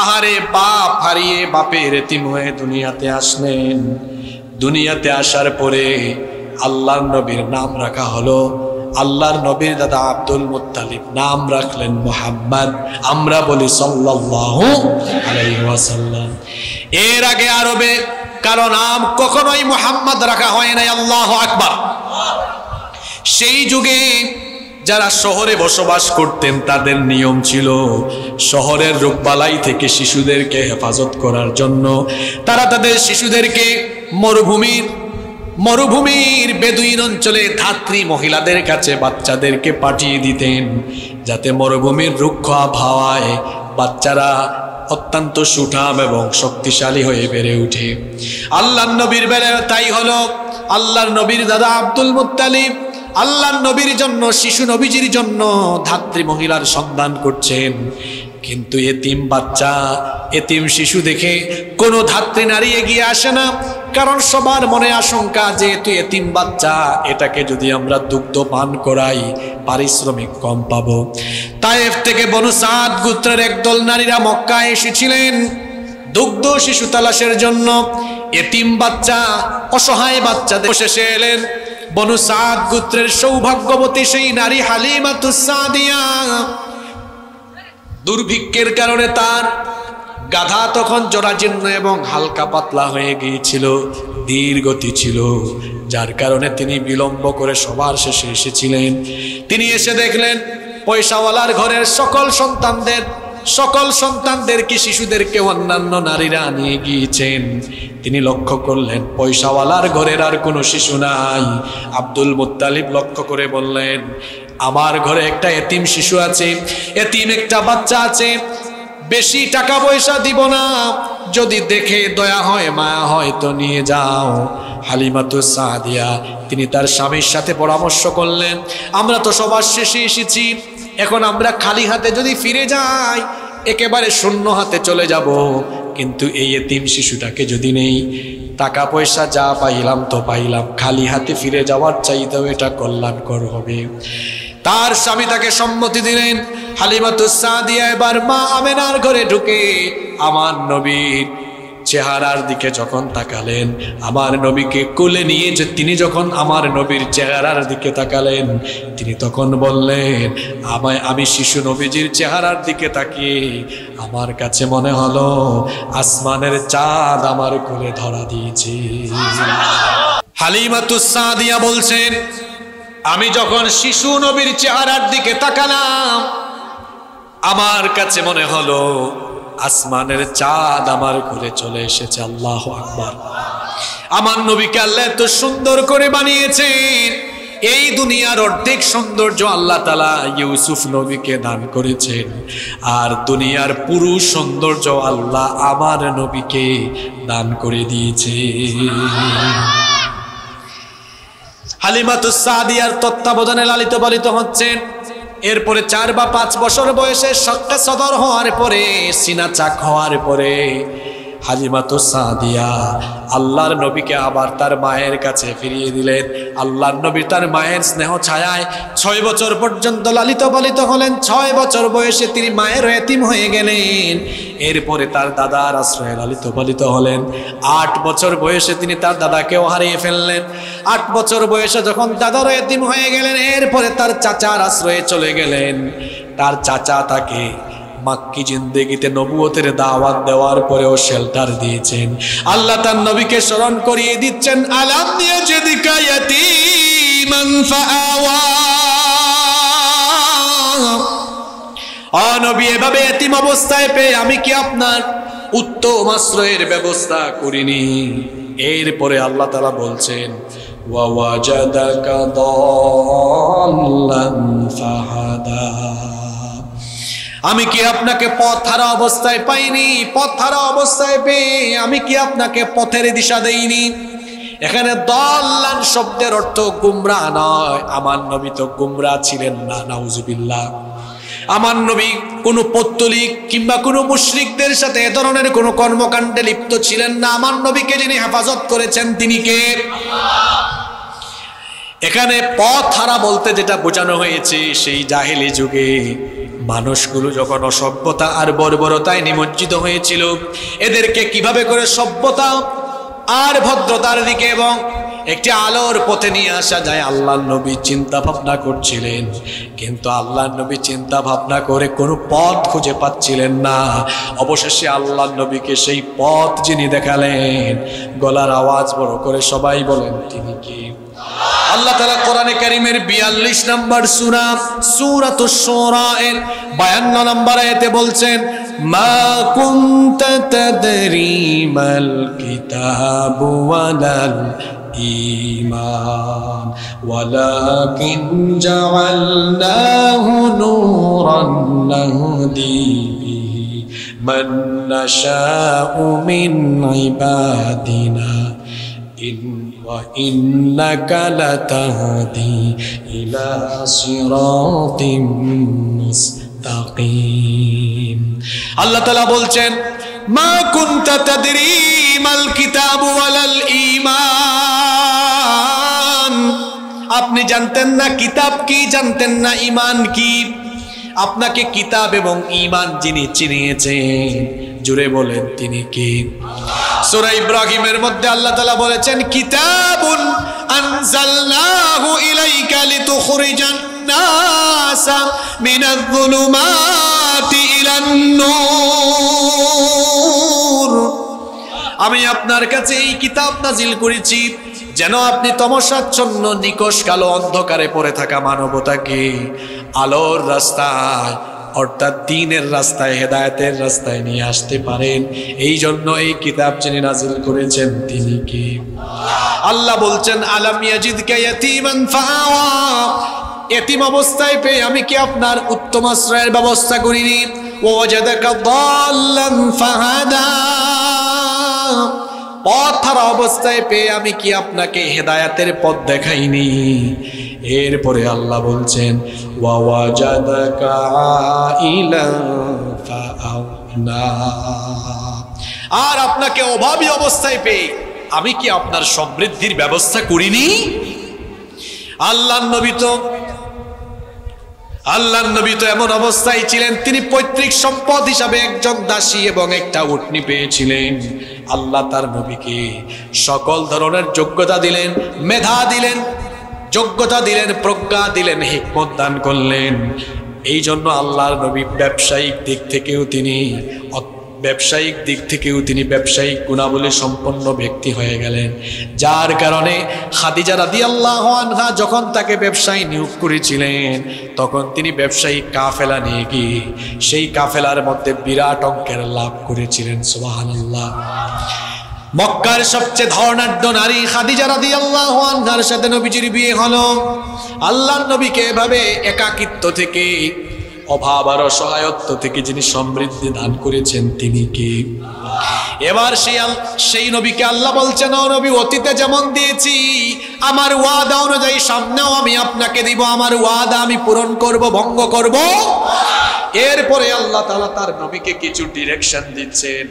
আহারে, বাপ হারিয়ে বাপের এতিম হয়ে দুনিয়াতে আসলেন। দুনিয়াতে আসার পরে আল্লাহর নবীর নাম রাখা হলো, আল্লাহর নবীর দাদা আব্দুল মুত্তালিব নাম রাখলেন মুহাম্মদ। আমরা বলি সাল্লাল্লাহু আলাইহি ওয়াসাল্লাম। এর আগে আরবে কারো নাম কখনোই মুহাম্মদ রাখা হয় নাই। আল্লাহু আকবার। সেই যুগে যারা শহরে বসবাস করতেন তাদের নিয়ম ছিল শহরের রোগবালাই থেকে শিশুদেরকে হেফাজত করার জন্য তারা তাদের শিশুদেরকে মরুভূমির বেদুইন অঞ্চলে ধাত্রী মহিলাদের কাছে বাচ্চাদেরকে পাঠিয়ে দিতেন, যাতে মরুভূমির রুক্ষ আবহাওয়ায় বাচ্চারা অত্যন্ত সুঠাম এবং শক্তিশালী হয়ে বেড়ে ওঠে। আল্লাহর নবীর বেলায় তাই হলো। আল্লাহর নবীর দাদা আব্দুল মুত্তালিব আল্লাহর নবীর জন্য, শিশু নবীজির জন্য ধাত্রী মহিলার সন্ধান করছেন, কিন্তু এতিম বাচ্চা, এতিম শিশু দেখে কোনো ধাত্রী নারী এগিয়ে আসে না। কারণ সবার মনে আশঙ্কা, যেহেতু এতিম বাচ্চা, এটাকে যদি আমরা দুগ্ধ পান করাই পারিশ্রমিক কম পাবো। তায়েফ থেকে বনু সাদ গোত্রের একদল নারীরা মক্কায় এসেছিলেন দুগ্ধ শিশু তালাশের জন্য। এতিম বাচ্চা, অসহায় বাচ্চাদের শেষে এলেন বনু সাদ গোত্রের সৌভাগ্যবতী সেই নারী হালিমাতুস সাদিয়া। দুর্ভিক্ষের কারণে তার গাধা তখন জরাজীর্ণ এবং হালকা পাতলা হয়ে গিয়েছিল, ধীর গতি ছিল, যার কারণে তিনি বিলম্ব করে সবার শেষে এসেছিলেন। তিনি এসে দেখলেন পয়সাওয়ালার ঘরের সকল সন্তানদেরকে, শিশুদেরকে অন্যান্য নারীরা নিয়ে গিয়েছেন। তিনি লক্ষ্য করলেন পয়সাওয়ালার ঘরের আর কোনো শিশু নাই। আব্দুল মুত্তালিব লক্ষ্য করে বললেন, আমার ঘরে একটা এতিম শিশু আছে, এতিম একটা বাচ্চা আছে, বেশি টাকা পয়সা দিব না, যদি দেখে দয়া হয় মায়া হয় তো নিয়ে যাও। হালিমাতুস সাদিয়া তিনি তার স্বামীর সাথে পরামর্শ করলেন, আমরা তো সবার শেষে এসেছি, এখন আমরা খালি হাতে যদি ফিরে যাই একেবারে শূন্য হাতে চলে যাব, কিন্তু এই এতিম শিশুটাকে যদি নেই, টাকা পয়সা যা পাইলাম তো পাইলাম, খালি হাতে ফিরে যাওয়ার চাইতেও এটা কল্যাণকর হবে। তার স্বামী তাকে সম্মতি দিলেন। হালিমাতুস সাদিয়া এবার মা আমেনার ঘরে ঢুকে আমার নবীর চেহারার দিকে যখন তাকালেন, আমার নবীকে কোলে নিয়ে যে তিনি যখন আমার নবীর চেহারার দিকে তাকালেন, তিনি তখন বললেন, আমি শিশু নবীজির চেহারার দিকে তাকিয়ে আমার কাছে মনে হলো আসমানের চাঁদ আমার কোলে ধরা দিয়েছে। হালিমাতুস সাদিয়া বলছেন, আমি যখন শিশু নবীর চেহারার দিকে তাকালাম, আমার কাছে মনে হলো আসমানের চাঁদ আমার ঘরে চলে এসেছে। আল্লাহু আকবার। আমার নবীকে আল্লাহ এত সুন্দর করে বানিয়েছেন, এই দুনিয়ার অর্ধেক সৌন্দর্য আল্লাহ তাআলা ইউসুফ নবীকে দান করেছেন, আর দুনিয়ার পুরো সৌন্দর্য আল্লাহ আমার নবীকে দান করে দিয়েছে। হালিমাতুস সাদিয়ার তত্ত্বাবধানে লালিত পালিত হচ্ছেন। এরপরে 4 বা 5 বছর বয়সে শক্কে সদর হওয়ার পরে, সিনা চাক হওয়ার পরে হালিমাতুস সাদিয়া আল্লাহর নবীকে আবার তার মায়ের কাছে ফিরিয়ে দিলেন। আল্লাহর নবী তার মায়ের স্নেহ ছায়ায় 6 বছর পর্যন্ত লালিত পালিত হলেন। 6 বছর বয়সে তিনি মায়ের এতিম হয়ে গেলেন। এরপরে তার দাদার আশ্রয়ে লালিত পালিত হলেন। 8 বছর বয়সে তিনি তার দাদাকেও হারিয়ে ফেললেন। 8 বছর বয়সে যখন দাদার এতিম হয়ে গেলেন, এরপরে তার চাচার আশ্রয়ে চলে গেলেন। তার চাচা তাকে মাক্কি জিন্দেগিতে নবুয়তের দাওয়াত দেওয়ার পরেও শেল্টার দিয়েছেন। আল্লাহ তার নবীকে স্মরণ করিয়ে দিচ্ছেন, আলাম ইয়াজিদকা ইয়াতীমান ফাআওয়া। ও নবী, এভাবে এতিম অবস্থায় পেয়ে আমি কি আপনার উত্তম আশ্রয়ের ব্যবস্থা করিনি? এরপরে আল্লাহ তাআলা বলছেন, ওয়া ওয়াজাদাকা দাল্লান ফাহাদা। আমি কি আপনাকে পথ হারা অবস্থায় পাইনি? পথ হারা অবস্থায় পেয়ে আমি কি আপনাকে পথের দিশা দেইনি? এখানে দাল্লান শব্দের অর্থ গুমরাহ নয়। আমার নবী তো গুমরাহ ছিলেন না, নাউজুবিল্লাহ। আমার নবী কোনো পত্তলিক কিংবা কোনো মুশরিকদের সাথে এ ধরনের কোনো কর্মকাণ্ডে লিপ্ত ছিলেন না। আমার নবীকে যিনি হেফাজত করেছেন তিনি কে? এখানে পথ হারা বলতে যেটা বোঝানো হয়েছে, সেই জাহেলি যুগে মানুষগুলো যখন অসভ্যতা আর বর্বরতায় নিমজ্জিত হয়েছিল, এদেরকে কিভাবে করে সভ্যতা আর ভদ্রতার দিকে এবং একটি আলোর পথে নিয়ে আসা যায়, আল্লাহর নবী চিন্তা ভাবনা করছিলেন। কিন্তু আল্লাহর নবী চিন্তা ভাবনা করে কোনো পথ খুঁজে পাচ্ছিলেন না। অবশেষে আল্লাহর নবীকে সেই পথ যিনি দেখালেন, গলার আওয়াজ বড় করে সবাই বলেন, তিনি কি? আল্লাহ তাআলা কোরআনে কারীমের 42 নম্বর সূরা সূরাতুশ শুরা এর 52 নম্বর আয়াতে বলছেন, মা কুনতা তাদরি মাল কিতাবু ওয়ালাল ঈমান ওয়ালাকিন জাআলনাহু নূরান নাহদি বিহি মান নাশাউ মিন ইবাদিনা وإنك لتهدي إلى صراط مستقيم। আল্লাহ তাআলা বলছেন, মা কুনতা তাদরি মাল কিতাবু ওয়ালাল ঈমান। আপনি জানতেন না কিতাব কি, জানতেন না ঈমান কি। আপনাকে কিতাব এবং ঈমান যিনি চিনিয়েছেন, জুড়ে বলেন তিনি কি? সূরা ইব্রাহিমের মধ্যে আল্লাহ তাআলা বলেছেন, কিতাবুন আনজালনাহু ইলাইকা লিতুখরিজান নাসা মিনাজ যুলুমাতি ইলান নূর। আমি আপনার কাছে এই কিতাব নাজিল করেছি যেন আপনি তমসাচ্ছন্ন নিকষ কালো অন্ধকারে পড়ে থাকা মানবতাকে আলোর রাস্তায় অর্থাৎ দ্বীনের রাস্তায়, হেদায়েতের রাস্তায় নিয়ে আসতে পারেন। এই জন্য এই কিতাব যিনি নাজিল করেছেন তিনি কি? আল্লাহ বলছেন, আলাম ইয়াজিদকা ইয়াতীমান ফাআওয়া। এতিম অবস্থায় পেয়ে আমি কি আপনার উত্তম আশ্রয়ের ব্যবস্থা করিনি? ওয়াজাদাকা দাল্লান ফাহাদা। পথ হারা অবস্থায় পেয়ে আমি কি আপনাকে হেদায়েতের পথ দেখাইনি? এরপরে আল্লাহ বলছেন, ওয়া ওয়াজাদাকা আইলান ফাআগনা। আর আপনাকে অভাবী অবস্থায় পেয়ে আমি কি আপনার সমৃদ্ধির ব্যবস্থা করিনি? আল্লাহর নবী তো আল্লাহর নবী তো এমন অবস্থায় ছিলেন, তিনি পৈতৃক সম্পদ হিসাবে একজন দাসী এবং একটা উটনি পেয়েছিলেন। আল্লাহ তার নবীকে সকল ধরনের যোগ্যতা দিলেন, মেধা দিলেন, যোগ্যতা দিলেন, প্রজ্ঞা দিলেন, হিকমত দান করলেন। এই জন্য আল্লাহর নবী ব্যবসায়িক দিক থেকেও তিনি ব্যবসায়িক গুণাবলী সম্পন্ন ব্যক্তি হয়ে গেলেন। যার কারণে খাদিজা রাদিয়াল্লাহু আনহা যখন তাকে ব্যবসায়ী নিয়োগ করেছিলেন, তখন তিনি ব্যবসায়িক কাফেলা নিয়ে গিয়ে সেই কাফেলার মধ্যে বিরাট অঙ্কের লাভ করেছিলেন। সুবহানাল্লাহ। মক্কার সবচেয়ে ধনাঢ্য নারী খাদিজা রাদিয়াল্লাহু আনহার সাথে নবীজির বিয়ে হলো। আল্লাহর নবীকে এভাবে একাকিত্ব থেকে, অভাব আর অসহায়ত্ব থেকে যিনি সমৃদ্ধি দান করেছেন তিনি কে? এবার সেই নবীকে আল্লাহ বলছেন, ও নবী, অতীতে যেমন দিয়েছি আমার ওয়াদা অনুযায়ী সামনেও আমি আপনাকে দিব। আমার ওয়াদা আমি পূরণ করব, ভঙ্গ করব। এরপরে আল্লাহ তাআলা তার নবীকে কিছু ডিরেকশন দিচ্ছেন,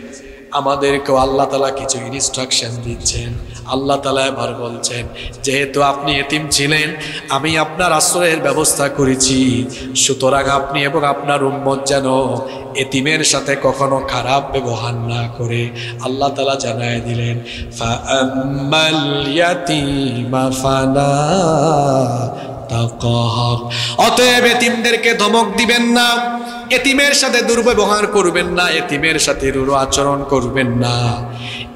আমাদেরকেও আল্লাহ তাআলা কিছু ইনস্ট্রাকশন দিচ্ছেন। আল্লাহ তাআলা এবার বলছেন, যেহেতু আপনি এতিম ছিলেন, আমি আপনার আশ্রয়ের ব্যবস্থা করেছি, সুতরাং আপনি এবং আপনার উম্মত যেন এতিমের সাথে কখনো খারাপ ব্যবহার না করে। আল্লাহ তাআলা জানায় দিলেন, ফাআম্মাল ইয়াতীমা ফালা তাকহার। অতএব এতিমদেরকে ধমক দিবেন না, এতিমের সাথে দুর্ব্যবহার করবেন না, এতিমের সাথে রূঢ় আচরণ করবেন না।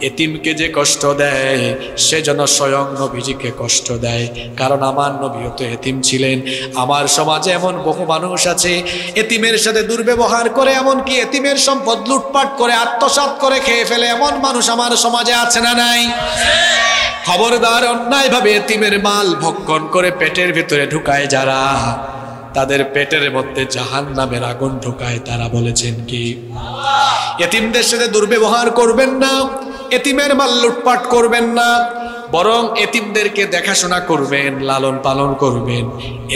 এতিমকে যে কষ্ট দেয় সে যেন স্বয়ং নবীজিকে কষ্ট দেয়, কারণ আমার নবীও তো এতিম ছিলেন। আমার সমাজে এমন বহু মানুষ আছে এতিমের সাথে দুর্ব্যবহার করে, এমনকি এতিমের সম্পদ লুটপাট করে আত্মসাৎ করে খেয়ে ফেলে, এমন মানুষ আমার সমাজে আছে না নাই? খবরদার, অন্যায়ভাবে এতিমের মাল ভক্ষণ করে পেটের ভিতরে ঢুকায় যারা, তাদের পেটের মধ্যে জাহান্নামের আগুন ঢুকায় তারা। বলেছেন কি? এতিমদের সাথে দুর্ব্যবহার করবেন না, এতিমের মাল লুটপাট করবেন না, বরং এতিমদেরকে দেখাশোনা করবেন, লালন পালন করবেন।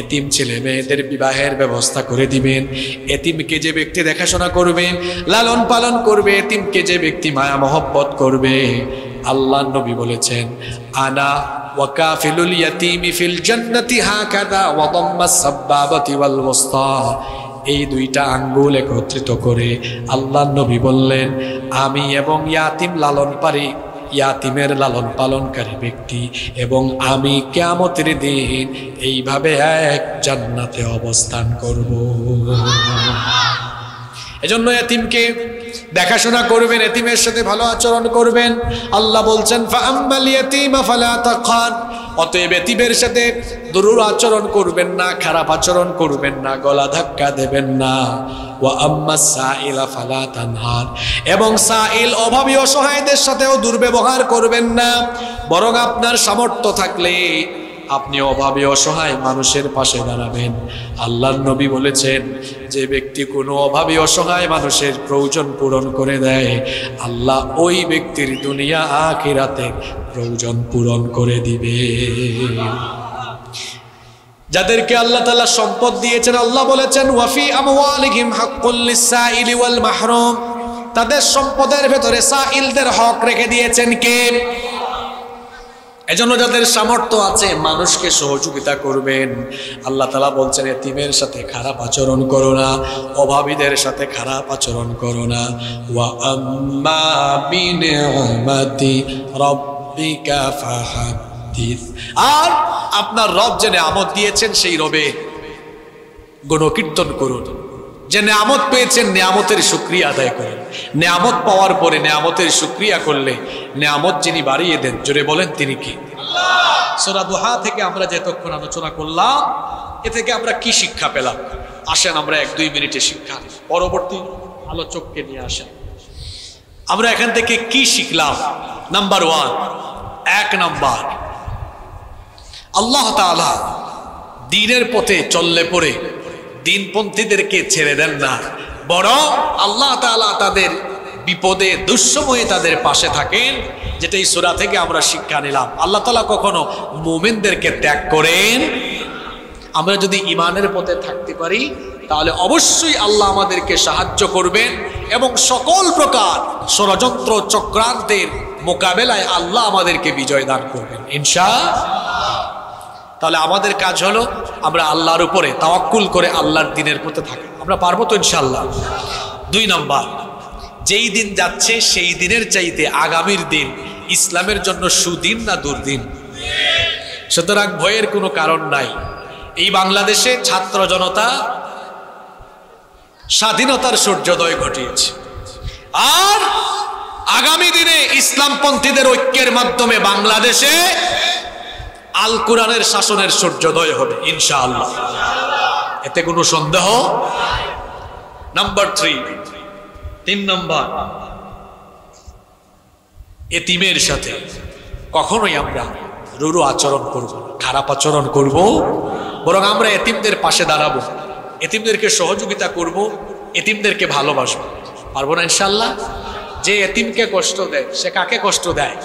এতিম ছেলে মেয়েদের বিবাহের ব্যবস্থা করে দিবেন। এতিমকে যে ব্যক্তি দেখাশোনা করবে, লালন পালন করবে, এতিমকে যে ব্যক্তি মায়া মহব্বত করবে, আল্লাহ নবী বলেছেন, আনা ওয়াকাফিলুল ইয়াতীমি ফিল জান্নাতি হাকাযা ওয়া দাম্মাস সাব্বাবাতি ওয়াল ওয়াসতা। এই দুইটা আঙ্গুল একত্রিত করে আল্লাহ নবী বললেন, আমি এবং ইয়াতিমের লালন পালনকারী ব্যক্তি এবং আমি কিয়ামতের দিন এইভাবে এক জান্নাতে অবস্থান করব। এজন্য এতিমকে দেখাশোনা করবেন, এতিমের সাথে ভালো আচরণ করবেন। আল্লাহ বলছেন, ফাআম্মাল ইয়াতীমা ফালা তাকহার। অতএব এতিমের সাথে দুরূহ আচরণ করবেন না, খারাপ আচরণ করবেন না, গলা ধাক্কা দেবেন না। ওয়া আম্মাস সাইলা ফালা তানহার। এবং সাইল, অভাবী অসহায়দের সাথেও দুর্ব্যবহার করবেন না, বরং আপনার সামর্থ্য থাকলে আপনি অভাবী অসহায় মানুষের পাশে দাঁড়াবেন। আল্লাহর নবী বলেছেন, যে ব্যক্তি কোনো অভাবী অসহায় মানুষের প্রয়োজন পূরণ করে দেয়, আল্লাহ ওই ব্যক্তির দুনিয়া আখিরাতের প্রয়োজন পূরণ করে দিবে। যাদেরকে আল্লাহ তাআলা সম্পদ দিয়েছেন, আল্লাহ বলেছেন, ওয়াফি আমওয়ালিহিম হাক্কুল লিসাইলি ওয়াল মাহরুম। তাদের সম্পদের ভেতরে সাইলদের হক রেখে দিয়েছেন কে? এজন্য যাদের সামর্থ্য আছে মানুষকে সহযোগিতা করবেন। আল্লাহ তাআলা বলছেন, এতিমের সাথে খারাপ আচরণ করো না, অভাবীদের সাথে খারাপ আচরণ করো না। ওয়া আম্মা বিনিআমাতি রাব্বিকা ফাহাদ্দিস। আর আপনার রব যে নিয়ামত দিয়েছেন সেই রবের গুণকীর্তন করুন। যে নিয়ামত পেয়েছেন নিয়ামতের শুকরিয়া আদায় করুন। নিয়ামত পাওয়ার পরে নিয়ামতের শুকরিয়া করলে নিয়ামত যিনি বাড়িয়ে দেন, জোরে বলেন তিনি কি? আল্লাহ। সূরা দুহা থেকে আমরা যে এতক্ষণ আলোচনা করলাম, এ থেকে আমরা কি শিক্ষা পেলাম? আসেন আমরা 1-2 মিনিটে শিক্ষা পরবর্তী আলোচককে নিয়ে আসেন। আমরা এখান থেকে কি শিখলাম? নাম্বার 1, 1 নাম্বার, আল্লাহ তাআলা দ্বীনের পথে চললে পরে দ্বীনপন্থীদেরকে ছেড়ে দেন না, বরং আল্লাহ তাআলা তাদের বিপদে দুঃসময়ে তাদের পাশে থাকেন। যেটা এই সূরা থেকে আমরা শিক্ষা নিলাম। আল্লাহ তাআলা কখনো মুমিনদেরকে ত্যাগ করেন। আমরা যদি ঈমানের পথে থাকতে পারি তাহলে অবশ্যই আল্লাহ আমাদেরকে সাহায্য করবেন এবং সকল প্রকার ষড়যন্ত্র চক্রান্তের মোকাবেলায় আল্লাহ আমাদেরকে বিজয় দান করবেন ইনশাআল্লাহ। তাহলে আমাদের কাজ হলো আমরা আল্লাহর উপরে তাওয়াক্কুল করে আল্লাহর দিনের পথে থাকা। আমরা পারবো তো ইনশাআল্লাহ? 2 নাম্বার, যেই দিন যাচ্ছে সেই দিনের চাইতে আগামীর দিন ইসলামের জন্য সুদিন না দুর্দিন? সুতরাং ভয়ের কোনো কারণ নাই। এই বাংলাদেশে ছাত্র জনতা স্বাধীনতার সূর্যোদয় ঘটিয়েছে, আর আগামী দিনে ইসলামপন্থীদের ঐক্যের মাধ্যমে বাংলাদেশে আল কোরআনের শাসনের সূর্যোদয় হবে ইনশাআল্লাহ, এতে কোনো সন্দেহ। নাম্বার 3 নম্বর, এতিমের সাথে কখনোই আমরা রূঢ় আচরণ করব না, খারাপ আচরণ করব, বরং আমরা এতিমদের পাশে দাঁড়াবো, এতিমদেরকে সহযোগিতা করব, এতিমদেরকে ভালোবাসবো। পারবো না ইনশাআল্লাহ? যে এতিমকে কষ্ট দেয় সে কাকে কষ্ট দেয়?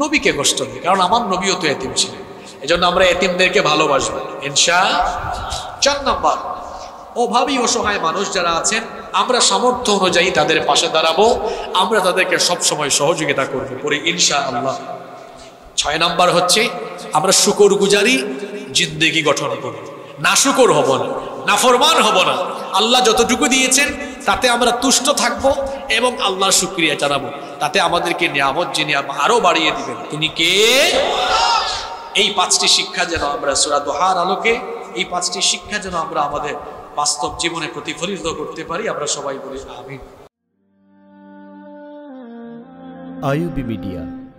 নবীকে কষ্ট দেয়, কারণ আমার নবীও তো এতিম ছিলেন। এজন্য আমরা এতিমদেরকে ভালোবাসবো ইনশাআল্লাহ। 4 নম্বর, অভাবী অসহায় মানুষ যারা আছেন আমরা সামর্থ্য অনুযায়ী তাদের পাশে দাঁড়াবো, আমরা তাদেরকে সবসময় সহযোগিতা করবো করে ইনশাআল্লাহ। 6 নম্বর হচ্ছে আমরা শুকরগুজারি জিন্দেগি গঠন করব, নাশুকর হব না, নাফরমান হব না। আল্লাহ যতটুকু দিয়েছেন তাতে আমরা তুষ্ট থাকব এবং আল্লাহর শুকরিয়া জানাবো। তাতে আমাদেরকে নিয়ামত যিনি আরো বাড়িয়ে দিবেন তিনি কে? এই 5টি শিক্ষা যেন আমরা সূরা দুহার আলোকে এই 5টি শিক্ষা যেন আমরা আমাদের বাস্তব জীবনে প্রতিফলিত করতে পারি। আমরা সবাই বলি আমিন। IUB media